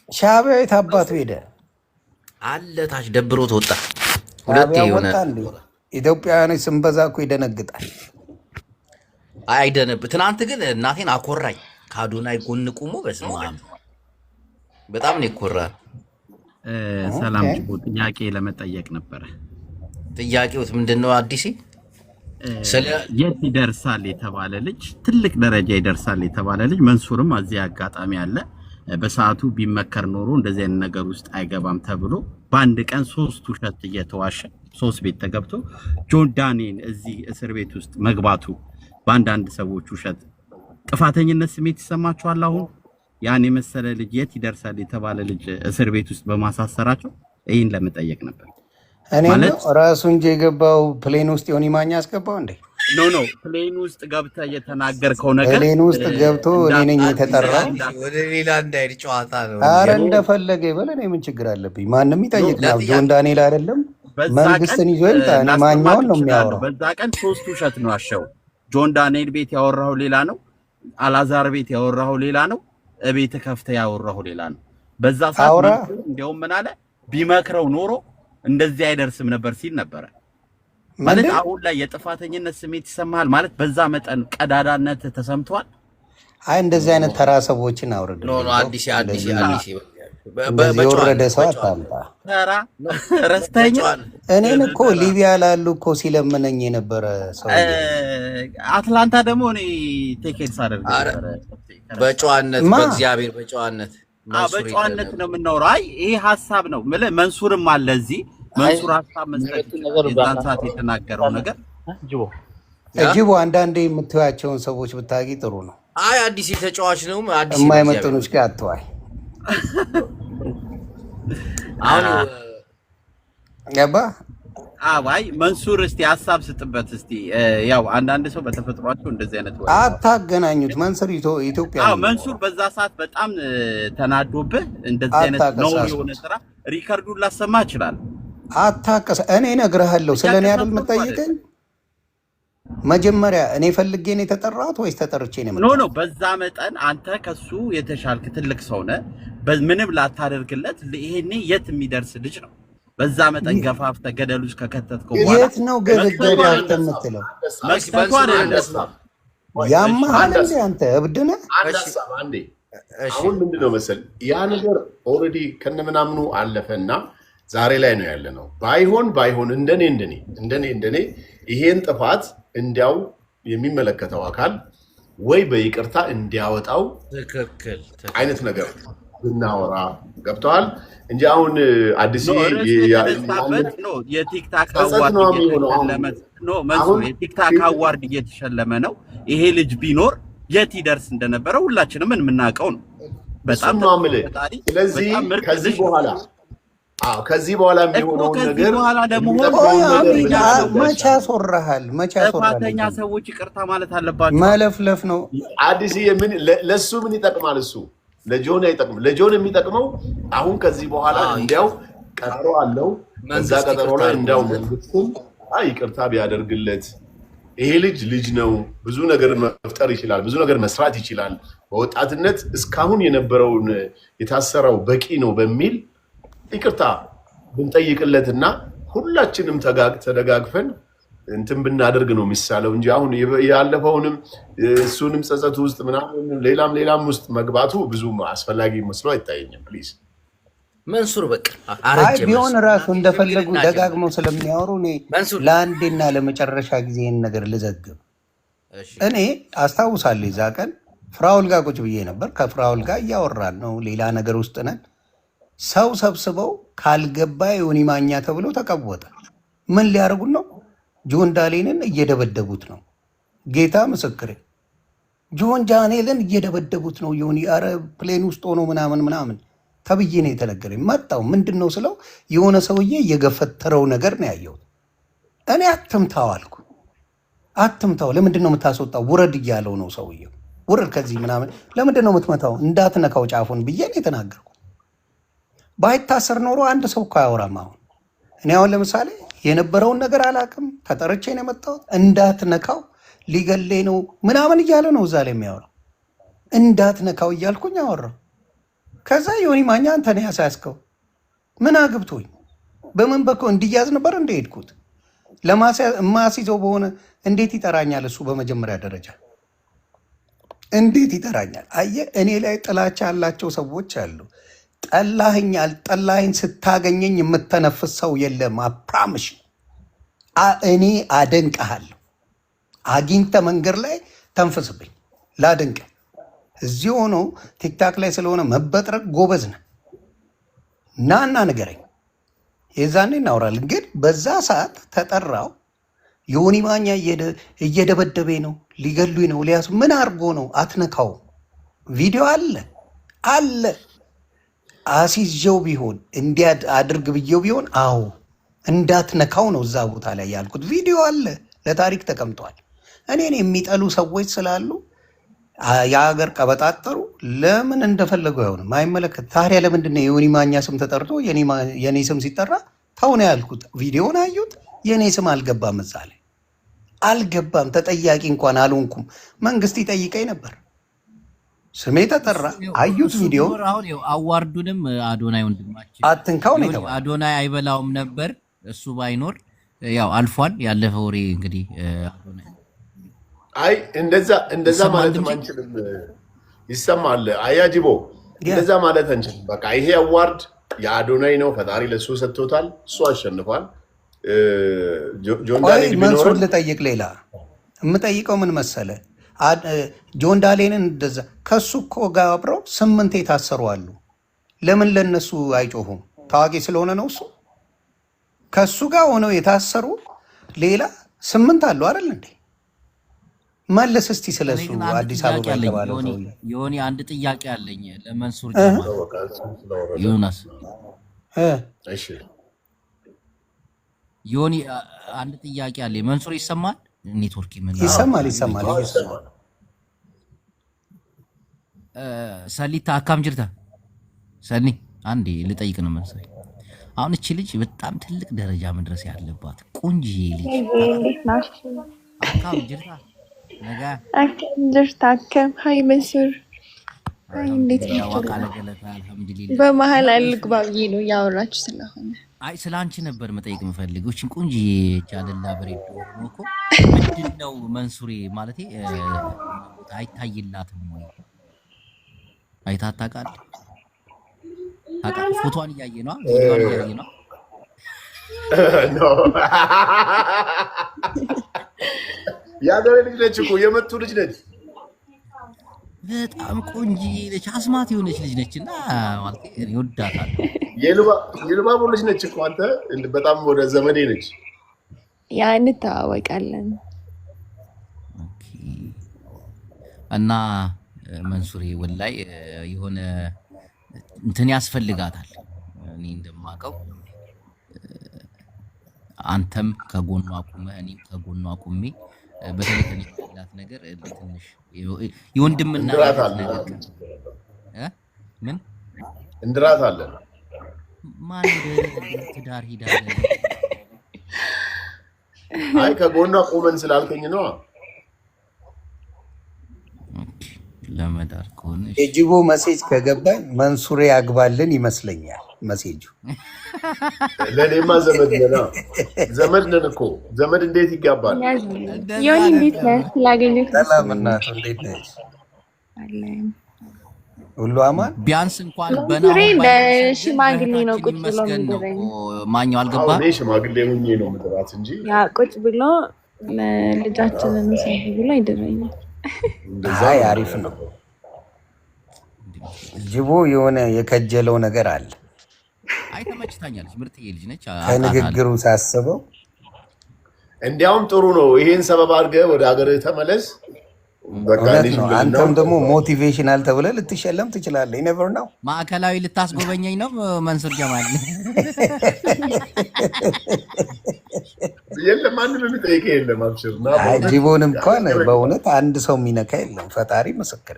ሻዕቢያ የት አባቱ ሄደ? አለ ታች ደብሮት ወጣ። ኢትዮጵያውያኖች ስንበዛ እኮ ይደነግጣል። አይደነብ። ትናንት ግን እናቴን አኮራኝ። ከአዶናይ ጎን ቁሞ በስመ አብ በጣም ነው ይኮራል። ሰላም ጭቦ፣ ጥያቄ ለመጠየቅ ነበረ። ጥያቄውስ ምንድነው? አዲስ የት ይደርሳል የተባለ ልጅ፣ ትልቅ ደረጃ ይደርሳል የተባለ ልጅ መንሱርም እዚህ አጋጣሚ አለ። በሰዓቱ ቢመከር ኖሮ እንደዚህ አይነት ነገር ውስጥ አይገባም ተብሎ በአንድ ቀን 3 ውሸት እየተዋሸ 3 ቤት ተገብቶ ጆን ዳንኤል እዚህ እስር ቤት ውስጥ መግባቱ በአንዳንድ ሰዎች ውሸት ጥፋተኝነት ስሜት ይሰማችኋል? አሁን ያን የመሰለ ልጅ የት ይደርሳል የተባለ ልጅ እስር ቤት ውስጥ በማሳሰራቸው ይህን ለመጠየቅ ነበር። እኔ ራሱ እንጂ የገባው ፕሌን ውስጥ ዮኒ ማኛ አስገባው እንዴ? ኖ ፕሌን ውስጥ ገብተህ የተናገርከው ነገር ፕሌን ውስጥ ገብቶ እኔ ነኝ የተጠራው። ወደ ሌላ እንዳይሄድ ጨዋታ ነው። ኧረ እንደፈለገ ይበል። እኔ ምን ችግር አለብኝ? ማንም ይጠይቅ ነው። ጆን ዳንኤል አይደለም መንግስትን ይዞ ይምጣ። እኔ ማኛውን ነው የሚያወራው። በዛ ቀን 3 ውሸት ነው ያሸው። ጆን ዳንኤል ቤት ያወራው ሌላ ነው፣ አላዛር ቤት ያወራው ሌላ ነው፣ እቤት ከፍተ ያወራው ሌላ ነው። በዛ ሰዓት እንደውም ምን አለ ቢመክረው ኖሮ እንደዚህ አይደርስም ነበር ሲል ነበረ። ማለት አሁን ላይ የጥፋተኝነት ስሜት ይሰማሃል ማለት በዛ መጠን ቀዳዳነት ተሰምቷል። አይ እንደዚህ አይነት ተራ ሰዎችን አውርድ። ኖ አዲስ የወረደ ሰው አታምጣ። ተራ ረስተኛ እኔን እኮ ሊቢያ ላሉ እኮ ሲለምነኝ የነበረ ሰው አትላንታ ደግሞ እኔ ቴኬድስ አደርግ ነበር በጨዋነት በእግዚአብሔር በጨዋነት ነው የምናወራው። አይ ይሄ ሐሳብ ነው ማለት መንሱርም አለ እዚህ መንሱር ሐሳብ መስጠት የዛን ሰዓት የተናገረው ነገር እጅቡ አንዳንዴ የምትያቸውን ሰዎች ብታጊ ጥሩ ነው። አይ አዲስ ተጫዋች ነው አዲስ የማይመጥኑሽ ጋር አትዋይ። አሁን ገባ አይ መንሱር እስቲ ሐሳብ ስጥበት እስቲ። ያው አንዳንድ ሰው በተፈጥሯቸው እንደዚህ አይነት ወይ አታገናኙት። መንሱር ኢትዮጵያ መንሱር በዛ ሰዓት በጣም ተናዶብህ እንደዚህ አይነት ነው የሆነ ስራ ሪከርዱን ላሰማ ይችላል። አታቀስ እኔ እነግርሃለሁ። ስለኔ አይደል የምጠይቀኝ? መጀመሪያ እኔ ፈልጌ ነው የተጠራሁት ወይስ ተጠርቼ ነው የመጣሁት? ኖ በዛ መጠን አንተ ከሱ የተሻልክ ትልቅ ሰው ነህ። ምንም ላታደርግለት ይሄኔ የት የሚደርስ ልጅ ነው። በዛ መጠን ገፋፍተ ገደል ውስጥ ከከተትከው በኋላ የት ነው ገደል የምትለው? ያማሃል እንዴ አንተ እብድ ነህ? አሁን ምንድነው መሰል ያ ነገር ኦልሬዲ ከነምናምኑ አለፈና ዛሬ ላይ ነው ያለ ነው። ባይሆን እንደኔ ይሄን ጥፋት እንዲያው የሚመለከተው አካል ወይ በይቅርታ እንዲያወጣው ትክክል አይነት ነገር ብናወራ ገብተዋል እንጂ አሁን አዲስ የቲክታክ አዋርድ እየተሸለመ ነው። ይሄ ልጅ ቢኖር የት ይደርስ እንደነበረ ሁላችንም የምናውቀው ነው። በጣም ስለዚህ ከዚህ በኋላ የሚሆነው ነገር መቼ ያስወራሃል? ጥፋተኛ ሰዎች ይቅርታ ማለት አለባቸው። መለፍለፍ ነው። አዲስ ለሱ ምን ይጠቅማል? እሱ ለጆን አይጠቅም። ለጆን የሚጠቅመው አሁን ከዚህ በኋላ እንዲያው ቀጠሮ አለው። በዛ ቀጠሮ ላይ እንዲያው መንግስትም ይቅርታ ቢያደርግለት ይሄ ልጅ ነው፣ ብዙ ነገር መፍጠር ይችላል፣ ብዙ ነገር መስራት ይችላል፣ በወጣትነት እስካሁን የነበረውን የታሰረው በቂ ነው በሚል ይቅርታ ብንጠይቅለትና ሁላችንም ተደጋግፈን እንትን ብናደርግ ነው የሚሳለው እንጂ አሁን ያለፈውንም እሱንም ጸጸት ውስጥ ምናምን ሌላም ውስጥ መግባቱ ብዙም አስፈላጊ መስሎ አይታየኝም። ፕሊዝ መንሱር በቃ አይ ቢሆን ራሱ እንደፈለጉ ደጋግመው ስለሚያወሩ እኔ ለአንዴና ለመጨረሻ ጊዜ ይህን ነገር ልዘግብ። እኔ አስታውሳለሁ የዛ ቀን ፍራውል ጋር ቁጭ ብዬ ነበር። ከፍራውል ጋር እያወራን ነው፣ ሌላ ነገር ውስጥ ነን። ሰው ሰብስበው ካልገባ ዮኒ ማኛ ተብሎ ተቀወጠ። ምን ሊያደርጉን ነው? ጆን ዳሌንን እየደበደቡት ነው። ጌታ ምስክሬ፣ ጆን ዳንኤልን እየደበደቡት ነው። ዮኒ አረ ፕሌን ውስጥ ሆኖ ምናምን ተብዬ ነው የተነገረኝ። መጣው ምንድን ነው ስለው የሆነ ሰውዬ እየገፈተረው ነገር ነው ያየሁት። እኔ አትምታው አልኩ። አትምታው፣ ለምንድን ነው የምታስወጣው? ውረድ እያለው ነው ሰውዬው። ውረድ ከዚህ ምናምን፣ ለምንድን ነው የምትመታው? እንዳትነካው ጫፉን ብዬ ነው የተናገርኩ። ባይታሰር ኖሮ አንድ ሰው እኮ አያወራም። አሁን እኔ አሁን ለምሳሌ የነበረውን ነገር አላውቅም፣ ተጠርቼ ነው የመጣሁት። እንዳትነካው ሊገሌ ነው ምናምን እያለ ነው እዛ ላይ የሚያወራው። እንዳትነካው እያልኩኝ አወራው። ከዛ ዮኒ ማኛ አንተን ያሳያስከው ምን አግብቶኝ በምን በኩል እንዲያዝ ነበር እንደሄድኩት ለማስይዘው በሆነ እንዴት ይጠራኛል እሱ? በመጀመሪያ ደረጃ እንዴት ይጠራኛል? አየህ እኔ ላይ ጥላቻ ያላቸው ሰዎች አሉ። ጠላህኝ አልጠላህኝ ስታገኘኝ የምተነፍስ ሰው የለም። አፕራምሽ እኔ አደንቀሃለሁ። አግኝተ መንገድ ላይ ተንፍስብኝ ላደንቀ። እዚህ ሆኖ ቲክታክ ላይ ስለሆነ መበጥረቅ ጎበዝ ነህ። ናና ንገረኝ፣ የዛኔ እናወራለን። ግን በዛ ሰዓት ተጠራው። ዮኒ ማኛ እየደበደቤ ነው፣ ሊገሉኝ ነው፣ ሊያሱ ምን አድርጎ ነው? አትነካው። ቪዲዮ አለ አሲዘው ቢሆን እንዲያ አድርግ ብዬው ቢሆን አዎ እንዳትነካው ነው እዛ ቦታ ላይ ያልኩት። ቪዲዮ አለ፣ ለታሪክ ተቀምጧል። እኔን የሚጠሉ ሰዎች ስላሉ የሀገር ቀበጣጠሩ ለምን እንደፈለጉ አይሆንም፣ አይመለከት። ታዲያ ለምንድን ነው የዮኒ ማኛ ስም ተጠርቶ የኔ ስም ሲጠራ ተው ነው ያልኩት? ቪዲዮን አዩት፣ የኔ ስም አልገባም፣ እዛ ላይ አልገባም። ተጠያቂ እንኳን አልሆንኩም። መንግስት ይጠይቀኝ ነበር። ስሜ ተጠራ፣ አዩት ቪዲዮ። አሁን አዋርዱንም አዶናይ ወንድማችን አትንካው ነው የተባለው። አዶናይ አይበላውም ነበር እሱ ባይኖር፣ ያው አልፏል። ያለፈ ወሬ እንግዲህ አዶናይ አይ እንደዛ ማለት አንችልም። ይሰማል አያጅቦ፣ እንደዛ ማለት አንችልም። በቃ ይሄ አዋርድ የአዶናይ ነው፣ ፈጣሪ ለሱ ሰጥቶታል፣ እሱ አሸንፏል። ጆን ዳሌን ቢኖር ልጠይቅ፣ ሌላ የምጠይቀው ምን መሰለ፣ ጆን ዳሌንን እንደዛ ከሱ እኮ ጋር አብረው 8 የታሰሩ አሉ። ለምን ለነሱ አይጮሁም? ታዋቂ ስለሆነ ነው እሱ። ከሱ ጋር ሆነው የታሰሩ ሌላ 8 አሉ አይደል እንዴ? መለስ እስቲ ስለሱ አዲስ አበባ የተባለው ሰው ዮኒ አንድ ጥያቄ አለኝ ለመንሱር ጀማል። ዮናስ እሺ ዮኒ አንድ ጥያቄ አለኝ። መንሱር ይሰማል? ኔትወርክ ይሰማል። ሰሊታ አካም ጅርታ ሰኒ አንዴ ልጠይቅ ነው መሰለኝ። አሁን እቺ ልጅ በጣም ትልቅ ደረጃ መድረስ ያለባት ቆንጆዬ ልጅ አካም ጅርታ ነጋ አካም ጅርታ አካም ሃይ መንሱር ሃይ እንዴት አልሐምዱሊላህ። በመሀል አልግባብዬ ነው ያወራችሁ ስለሆነ አይ ስላንቺ ነበር መጠየቅ የምፈልገው። እቺን ቆንጆዬ ቻለላ በሬዶ እኮ ምንድነው መንሱሬ ማለቴ አይታይላትም ወይ? አይታት ታውቃለህ? ፎቶዋን እያየ ነው፣ ቪዲዮዋን እያየ ነው። የአገሬ ልጅ ነች እኮ የመቱ ልጅ ነች። በጣም ቆንጆ ነች፣ አስማት የሆነች ልጅ ነች እና ማለት ይወዳታል። የልባቡ ልጅ ነች እኮ አንተ በጣም ወደ ዘመዴ ነች። ያ እንተዋወቃለን እና መንሱሬ ወላይ የሆነ እንትን ያስፈልጋታል። እኔ እንደማውቀው አንተም ከጎኗ አቁመህ እኔም ከጎኗ አቁሜ በተለይ ከሌላት ነገር ትንሽ የወንድምና ነገር ምን እንድራታለን። ማን ትዳር ሂዳለ? አይ ከጎኗ ቆመን ስላልከኝ ነው። ለመዳር ከሆነ የጅቦ መሴጅ ከገባኝ መንሱሬ ያግባልን ይመስለኛል መሴጁ። ለኔማ ዘመድ ነና ዘመድ ነን እኮ ዘመድ እንዴት ይጋባል? ዮኒ እንዴት ነህ? ላገኘሁት ሰላም እናቱ እንዴት ነሽ? ሁሉ አማን? ቢያንስ እንኳን መንሱሬ ለሽማግሌ ነው ቁጭ ብሎ የሚደረኝ። ማኛው አልገባ እኔ ሽማግሌ ሆኜ ነው ምድራት እንጂ ያ ቁጭ ብሎ ልጃችንን ሰው ብሎ ይደረኛል። አይ አሪፍ ነው። ጅቦ የሆነ የከጀለው ነገር አለ። አይ ተመችታኛለች። ምርጥዬ ልጅ ነች። ከንግግሩ ሳስበው እንዲያውም ጥሩ ነው። ይሄን ሰበብ አድርገህ ወደ ሀገርህ ተመለስ። እውነት ነው። አንተም ደግሞ ሞቲቬሽናል ተብለህ ልትሸለም ትችላለህ። ኔቨር ነው። ማዕከላዊ ልታስጎበኘኝ ነው መንሱር ጀማል? የለም ማንም የሚጠይቀህ የለም። አብሽር። ጅቦንም እንኳን በእውነት አንድ ሰው የሚነካ የለም። ፈጣሪ ምስክር።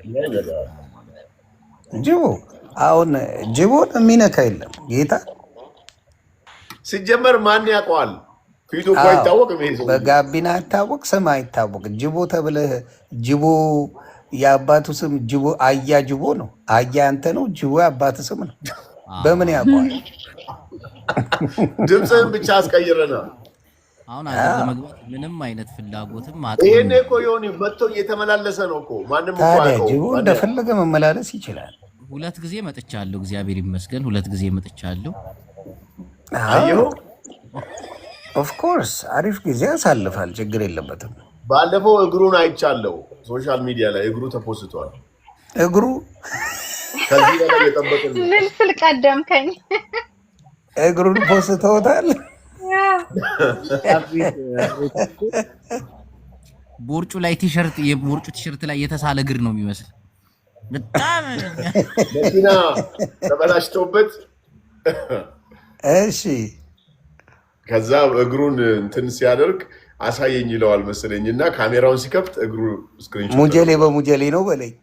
ጅቦ አሁን ጅቦን የሚነካ የለም። ጌታ ሲጀመር ማን ያውቀዋል? ፊቱ እኮ አይታወቅም። ይሄ ሰው በጋቢና አይታወቅ፣ ስም አይታወቅ። ጅቦ ተብለህ ጅቦ የአባቱ ስም ጅቦ አያ ጅቦ ነው። አያ አንተ ነው። ጅቦ የአባት ስም ነው። በምን ያውቀዋል? ድምፅህን ብቻ አስቀይረናል። አሁን አገር ለመግባት ምንም አይነት ፍላጎትም ይሄን እኮ ዮኒ መጥቶ እየተመላለሰ ነው እኮ ማንም እኮ ታዲያ አያውቀውም። ጅቦ እንደፈለገ መመላለስ ይችላል። 2 ጊዜ መጥቻለሁ። እግዚአብሔር ይመስገን 2 ጊዜ መጥቻለሁ። አየሁ። ኦፍኮርስ አሪፍ ጊዜ ያሳልፋል። ችግር የለበትም። ባለፈው እግሩን አይቻለሁ ሶሻል ሚዲያ ላይ እግሩ ተፖስቷል። እግሩ ከዚህ በላይ የጠበቅን ምን ስል ቀደምከኝ? እግሩን ፖስተውታል። ቦርጩ ላይ የቦርጩ ቲሸርት ላይ የተሳለ እግር ነው የሚመስል። በጣም መኪና ተበላሽቶበት እሺ ከዛ እግሩን እንትን ሲያደርግ አሳየኝ ይለዋል መሰለኝ እና ካሜራውን ሲከፍት እግሩ ስክሪን ሙጀሌ በሙጀሌ ነው በለኝ።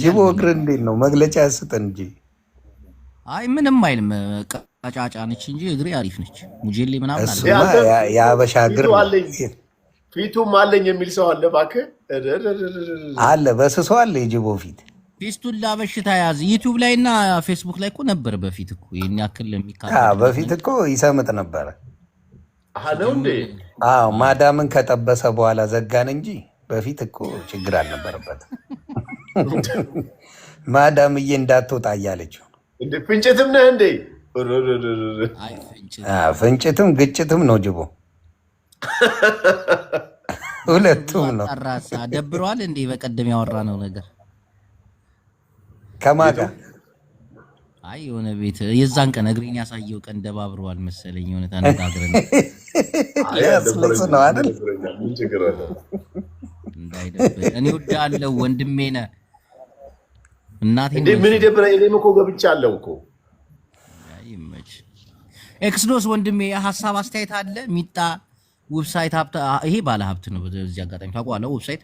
ጅቦ እግር እንዴት ነው? መግለጫ ስጠን እንጂ። አይ ምንም አይልም። ቀጫጫ ነች እንጂ እግሬ አሪፍ ነች። ሙጀሌ ምናምን አለ። የአበሻ እግር ፊቱም አለኝ የሚል ሰው አለ። እባክህ አለ በስሶ አለ የጅቦ ፊት። ፊስቱላ በሽታ ያዝ። ዩቲዩብ ላይ እና ፌስቡክ ላይ እኮ ነበር በፊት እኮ ይሄን ያክል በፊት እኮ ይሰምጥ ነበረ። ነው እንዴ? አዎ ማዳምን ከጠበሰ በኋላ ዘጋን እንጂ በፊት እኮ ችግር አልነበረበትም። ማዳምዬ እንዳትወጣ እያለችው እንዴ። ፍንጭትም ነህ እንዴ? ፍንጭትም ግጭትም ነው ጅቦ። ሁለቱም ነው። ደብረዋል እንዴ? በቀደም ያወራ ነው ነገር ከማጋ አይ የሆነ ቤት የዛን ቀን እግሬን ያሳየው ቀን ደባብረዋል መሰለኝ። የሆነ ተነጋግረን ያስልጽ ነው አይደል? እንዳይደብር እኔ ወዳለው ወንድሜ ነህ እናቴ እንዴ። ምን ይደብረ? እኔም እኮ ገብቻለሁ እኮ። ይመች ኤክስዶስ ወንድሜ ሀሳብ አስተያየት አለ። ሚጣ ዌብሳይት ሀብት ይሄ ባለ ሀብት ነው። በዚህ አጋጣሚ ታውቀዋለህ? ዌብሳይት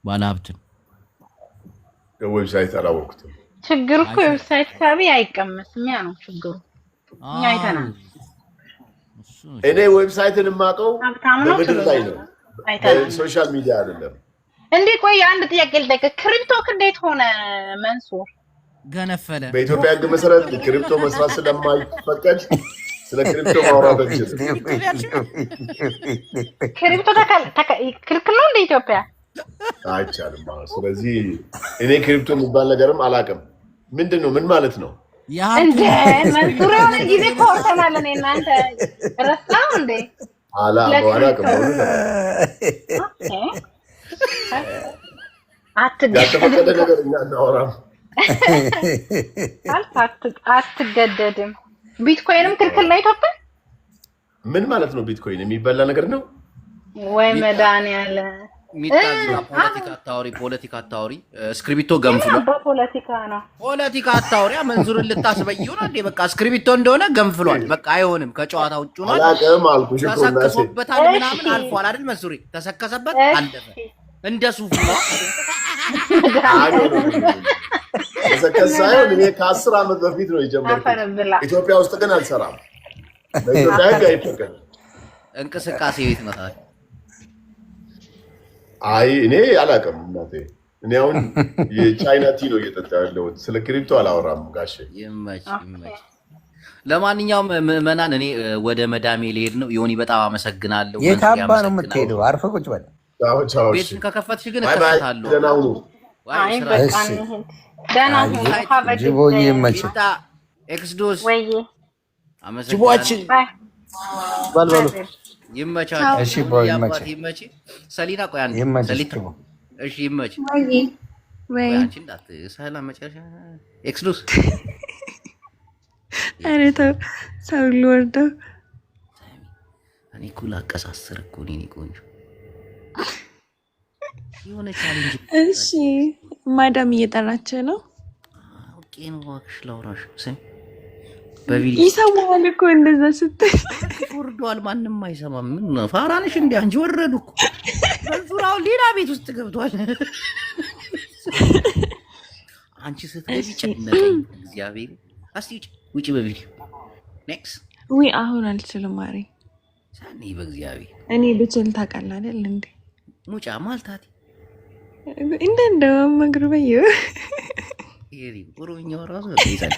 ባለ ሀብት ነው። ዌብሳይት አላወቅሁትም። ችግሩ እኮ ዌብሳይት ካቢ አይቀመስም። ያ ነው ችግሩ። እኛ አይተናል። እኔ ዌብሳይትን የማውቀው በምድር ላይ ነው፣ ሶሻል ሚዲያ አይደለም። እንዴ ቆይ አንድ ጥያቄ ልጠይቅህ። ክሪፕቶ እንዴት ሆነ መንሱር? ገነፈለ። በኢትዮጵያ ሕግ መሰረት ክሪፕቶ መስራት ስለማይፈቀድ ስለ ክሪፕቶ ማውራት አንችልም። ክሪፕቶ ክልክል ነው እንደ ኢትዮጵያ? አይቻልም። ስለዚህ እኔ ክሪፕቶ የሚባል ነገርም አላውቅም። ምንድን ነው? ምን ማለት ነው? እንደ መንሱር የሆነ ጊዜ ኮርተናል። እኔ እናንተ ረሳው እንዴ? አላውቅም። ያልተፈቀደ ነገር እኛ እናወራም። አትገደድም። ቢትኮይንም ክልክል ነው ኢትዮጵያ? ምን ማለት ነው? ቢትኮይን የሚበላ ነገር ነው ወይ? መድኃኒዓለም ሚጣዚ ፖለቲካ አታውሪ እስክሪብቶ ገንፍሏል። በፖለቲካ ነው ፖለቲካ አታውሪ መንዙርን ልታስበይው ነው እንዴ? በቃ እስክሪብቶ እንደሆነ ገንፍሏል። በቃ አይሆንም፣ ከጨዋታ ውጭ ነው። አላቀም አልኩሽ እኮ እናቴ ተሰከሰበታል ምናምን አልፏል አይደል? መንዙሪ ተሰከሰበት አለፈ። እንደ ሱፍ ነው ተሰከሳየው። እኔ ከ10 ዓመት በፊት ነው የጀመርኩት። ኢትዮጵያ ውስጥ ግን አልሰራም። በኢትዮጵያ ሕግ አይፈቀድም። እንቅስቃሴ ቤት ነው ታዲያ። አይ እኔ አላውቅም እናቴ። እኔ አሁን የቻይና ቲ ነው እየጠጣሁ ያለሁት። ስለ ክሪፕቶ አላወራም ጋሼ። ይመች። ለማንኛውም ምዕመናን እኔ ወደ መዳሜ ልሄድ ነው። ዮኒ በጣም አመሰግናለሁ። የት አባ ነው የምትሄደው? አርፈህ ቁጭ በል። ቤቱን ከከፈትሽ ግን እከፈታለሁ። ደህና ሁኑ። ጅቦዬ ይመችህ። ኤክስዶስ ጅቦአችን በልበሉ ይመቻችሁ። እሺ ቦይ ይመችህ። ይመች። ሰሊና ቆይ አንዴ ሰሊና እሺ ይመች። ወይ አንቺ እንዳት ሰላም መጨረሻ ኤክስዶስ ኧረ ተው ሰው ልወርደው። እኔ እኮ ላቀሳስር እኮ እኔ ቆንጆ የሆነ ቻሌንጅ። እሺ ማዳም እየጠራች ነው። ኦኬ ነው እባክሽ ላውራሽ። ስሚ በቪዲዮ ይሰማል እኮ እንደዛ ስትል ወርዷል። ማንም አይሰማም። ምን ፋራንሽ እንዴ አንቺ? ወረዱ እኮ መንሱራው ሌላ ቤት ውስጥ ገብቷል። አንቺ ስትገቢ ጨነቀኝ እግዚአብሔር። እስቲ ውጪ በቪዲዮ ኔክስት ወይ አሁን አልችልም ማሪ። ሳኒ በእግዚአብሔር እኔ ብችል ታውቃለህ አይደል እንዴ? ሙጫ ማልታቲ እንደው መግሩበዩ ይሄ ኦሮምኛው ራሱ ይዛል።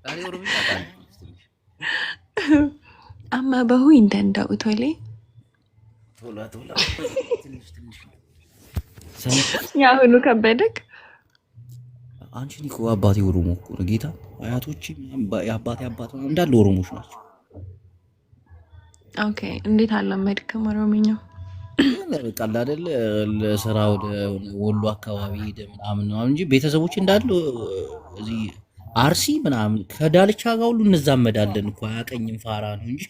አሬ ኦሮምኛ ታዲያ አማ በሁ እንደንዳው ቶሌ ቶላ ትንሽ ያሁኑ ከበደክ። አንቺ እኮ አባቴ ኦሮሞ እኮ ነው ጌታ። አያቶች የአባቴ አባት እንዳለ ኦሮሞች ናቸው። ኦኬ እንዴት አለመድክም ኦሮምኛው? ቃል አይደል ለስራ ወደ ወሎ አካባቢ ሄደ ምናምን ነው እንጂ ቤተሰቦች እንዳሉ እዚህ አርሲ ምናምን ከዳልቻ ጋር ሁሉ እንዛመዳለን እኮ። አያቀኝም ፋራ ነው እንጂ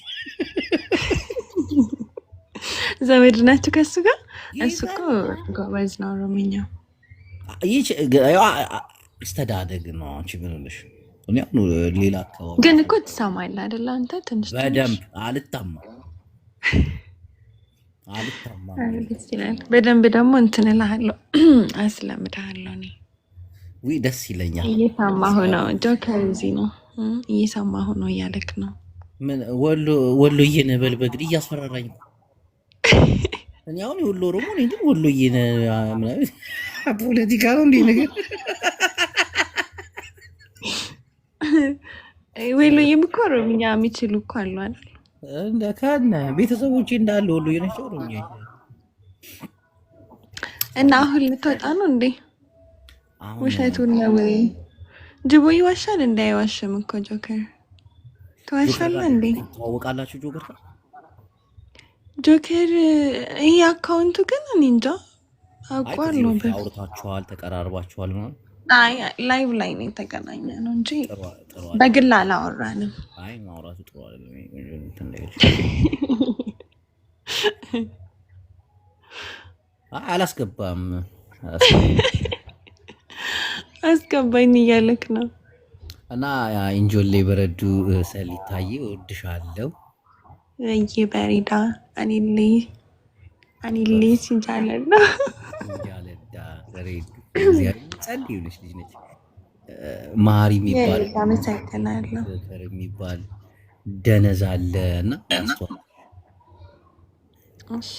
ዘመድ ናችሁ ከሱ ጋር። እሱ እኮ ጎበዝ ነው ኦሮምኛው። አስተዳደግ ነው። አንቺ ምን ሆነሽ? እኔ አሁን ሌላ አካባቢ ግን እኮ ትሰማለህ አይደል አንተ? ትንሽ በደንብ አልታማም። በደንብ ደግሞ እንትን እልሃለሁ አስለምድሃለሁ። እኔ ውይ ደስ ይለኛል። እየሰማሁ ነው። ጆከር እዚህ ነው እየሰማሁ ነው እያለክ ነው። ምን ወሎዬ ነህ በል በግድ እያስፈራራኝ ነው። እኔ አሁን የወሎ ኦሮሞ ነኝ ግን ወሎዬ ነህ ምናምን ፖለቲካ ነው እንዴ ነገር? ወሎዬም እኮ ኦሮምኛ የሚችሉ እኮ አሉ አይደል? ከነ ቤተሰቦቼ እንዳለ ወሎዬ ናቸው። ኦሮምኛ እና አሁን ልትወጣ ነው እንዴ? ውሸቱን ነው ወይ? ጅቦ ይዋሻል እንዳይዋሽም እኮ ጆከር ትዋሻለህ እንዴ? ታወቃላችሁ ጆከር? ጆከር ይሄ አካውንቱ ግን እኔ እንጃ አውቀዋለሁ። አውርታችኋል፣ ተቀራርባችኋል ማለት? አይ ላይቭ ላይ ነው የተገናኘ ነው እንጂ በግል አላወራንም። አይ ማውራቱ ጥሩ አይደለም። አላስገባም አስገባኝ እያለክ ነው። እና ኢንጆሌ በረዱ ሰሊታዬ እወድሻለሁ። በሪዳ አኒሌ ሲጃለና ሲጃለዳ በሬዱ ጸልዩልሽ ልጅ ነች። ማሪ የሚባል አመሰግናለሁ የሚባል ደነዝ አለ እና እሺ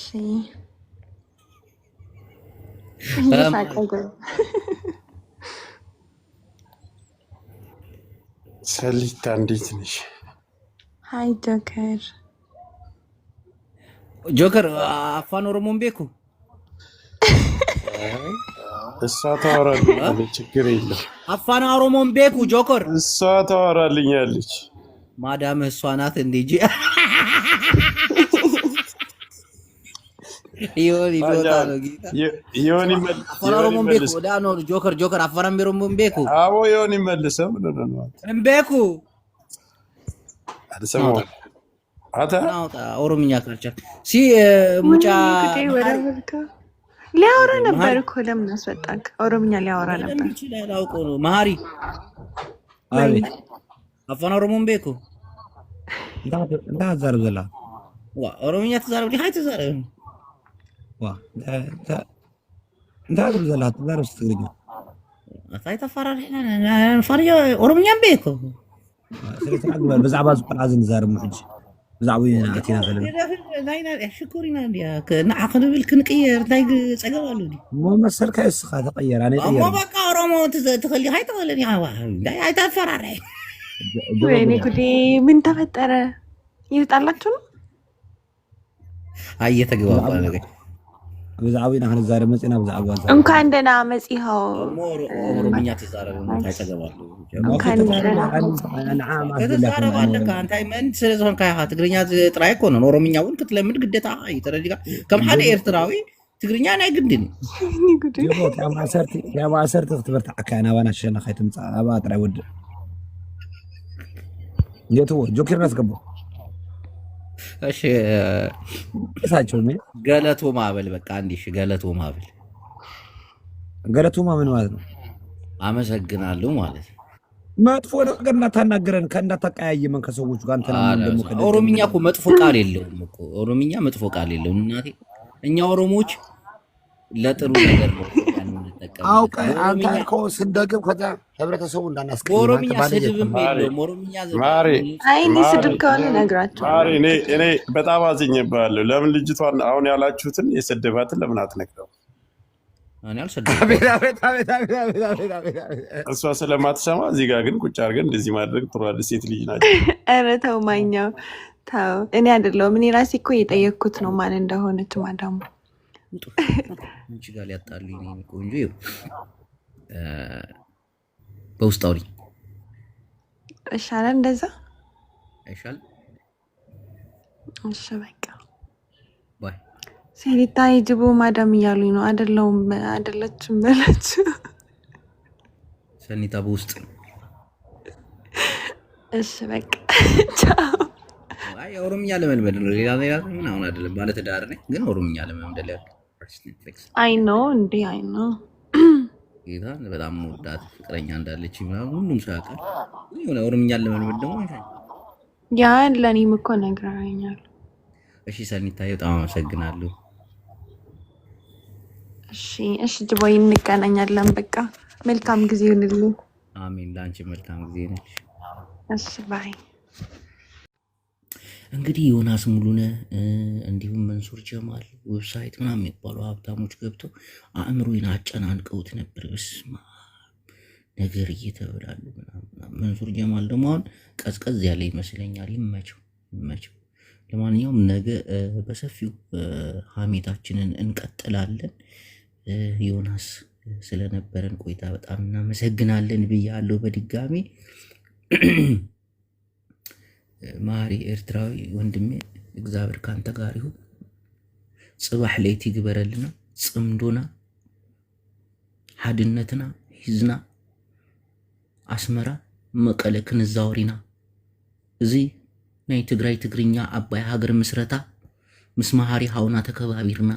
ሰሊታ እንዴት ነሽ? ሃይ ጆከር አፋን ኦሮሞን ቤኩ እሷ ታወራልኛለች፣ ችግር የለም። አፋን ኦሮሞን ቤኩ ጆከር እሷ ታወራልኛለች። ማዳም እሷ ናት እንዴ? ጆከር አፋን ኦሮሞን ቤኩ አቦ ይሆን ይመልሰው ምን ነው ቤኩ አልሰማው አታ ኦሮምኛ ካልቻል ሲ ሙጫ ሊያወራ ነበር እኮ ለምን አስወጣክ? ኦሮምኛ ሊያወራ ነበር። ይችላል አውቀው ነው መሀሪ አቤት አፋን ኦሮሞን ቤኮ እንዳ ዛረብ ዘላ ኦሮምኛ ተዛረብ ሀይ ተዛረብ እንዳ ዘላ ተዛረብ ስትግርኛ አታይ ተፈራሪና ፈርዮ ኦሮምኛን ቤኮ ስለዚህ በዛዕባ ዝቆልዓ ዝንዛረብ ምሕጅ ብዛዕባ ኣቲና ዘለና ናይና ሽኩሪና እንዲያ ንዓኸ ንብል ክንቅየር እንታይ ፀገብ ኣሎ ዲ ሞ መሰልካ እስኻ ተቐየር ኣነ እሞ በቃ ኦሮሞ ትኽእሊ ሃይተኽእልን እንታይ ኣይተፈራራይ ወይኔ ጉዴ ምን ተፈጠረ? እየተጣላችሁ ነው? እየተግባባ ነገር ብዛዕባ ኢና ክንዛረብ መፂና ብዛዕባ እንኳን ደህና መፂኸው። ኦሮምኛ ትዛረብ እንታይ ፀገብ ኣሎ እንኳን ደህና ተዛረብ ኣለካ እንታይ መን ስለዝኾንካ ኢኻ ትግርኛ ጥራይ ኣይኮነን ኦሮምኛ እውን ክትለምድ ግዴታ ተረዲካ ከም ሓደ ኤርትራዊ ትግርኛ ናይ ግድን ያብ ዓሰርተ ክትበርታዓካ ናባና ሸና ከይትምፃእ ኣባ ጥራይ ወድእ የትዎ ጆኬርና ትገባ እሺ እሳቸው ምን ገለቶ ማበል በቃ አንዲሽ ገለቶ ማበል ገለቶማ ምን ማለት ነው? አመሰግናለሁ ማለት ነው። መጥፎ ነገር እንዳታናገረን ከእንዳታቀያየመን ከሰዎች ጋር እንትና ደግሞ ኦሮምኛ እኮ መጥፎ ቃል የለውም እኮ ኦሮምኛ መጥፎ ቃል የለውም እናቴ። እኛ ኦሮሞዎች ለጥሩ ነገር ነው እንጠቀም። አውቀ አንተ እኮ ስንደግም ከዛ ህብረተሰቡ እንዳናስቀር ኦሮምኛ ስድብም የለውም። ኦሮምኛ ማሪ አይኔ ስድብ ከሆነ ነግራቸው ማሪ እኔ በጣም አዝኜብሃለሁ። ለምን ልጅቷን አሁን ያላችሁትን የሰደባትን ለምን አትነግረው? እኔ አልሰደብኩም። እሷ ስለማትሰማ እዚህ ጋር ግን ቁጭ አድርገን እንደዚህ ማድረግ ጥሩ አይደል? ሴት ልጅ ናቸው። ኧረ ተው ማኛው ተው። እኔ አይደለሁም እኔ ራሴ እኮ እየጠየቅኩት ነው ማን እንደሆነች ማዳሙ እንጂ ጋር ሊያጣሉኝ ነው ቆንጆ በውስጥ አውሪ ይሻላል እንደዛ አይሻል? እሺ በቃ ባይ ሴሪታ ይጅቡ ማዳም እያሉኝ ነው። አይደለሁም አይደለችም በላችሁ ሰኒታ በውስጥ እሺ በቃ ቻው። አይ ኦሮምኛ ለመልመድ ነው ሌላ ምን አሁን አይደለም ማለት ዳር ነኝ ግን ኦሮምኛ ለመልመድ ያለው አይ ኖ እንዴ አይ ኖ ጌታ በጣም ወዳት ፍቅረኛ እንዳለች ምናምን ሁሉም ሰው ያውቃል። የሆነ ኦሮምኛ ለመልመድ ደግሞ ያ ለኔም እኮ ነግራኛል። እሺ ሰኒታ በጣም አመሰግናለሁ። እሺ ጅቦይ እንገናኛለን። በቃ መልካም ጊዜ ይሁንልኝ። አሜን። ላንቺ መልካም ጊዜ ነች። እሺ ባይ። እንግዲህ ዮናስ ሙሉነህ እንዲሁም መንሱር ጀማል ዌብሳይት ምናምን የሚባሉ ሀብታሞች ገብተው አእምሮዬን አጨናንቀውት ነበር። በስመ አብ ነገር እየተበላሉ ምናምን። መንሱር ጀማል ደግሞ አሁን ቀዝቀዝ ያለ ይመስለኛል። ይመቸው። ለማንኛውም ነገ በሰፊው ሀሜታችንን እንቀጥላለን። ዮናስ ስለነበረን ቆይታ በጣም እናመሰግናለን ብያለሁ በድጋሚ። ማሪ ኤርትራዊ ወንድሜ እግዚአብሔር ካንተ ጋር ይሁን። ጽባሕ ለይቲ ግበረልና ጽምዶና ሓድነትና ሂዝና አስመራ መቀለ ክንዛወሪና እዚ ናይ ትግራይ ትግርኛ አባይ ሀገር ምስረታ ምስ መሃሪ ሀውና ተከባቢርና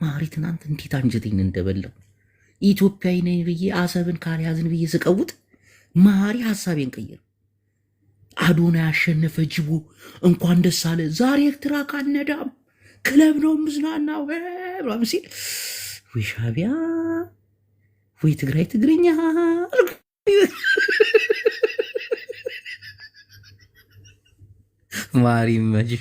ማሪ ትናንት እንዴት አንጀቴን እንደበላው ኢትዮጵያዊ ነኝ ብዬ አሰብን ካልያዝን ብዬ ስቀውጥ ማሪ ሀሳቤን ቀየር። አዶና ያሸነፈ ጅቦ እንኳን ደስ አለ ዛሬ ኤርትራ ካነዳም ክለብ ነው ምዝናናው ብሏም ሲል ወይ ሻቢያ ወይ ትግራይ ትግርኛ ማሪ መጅ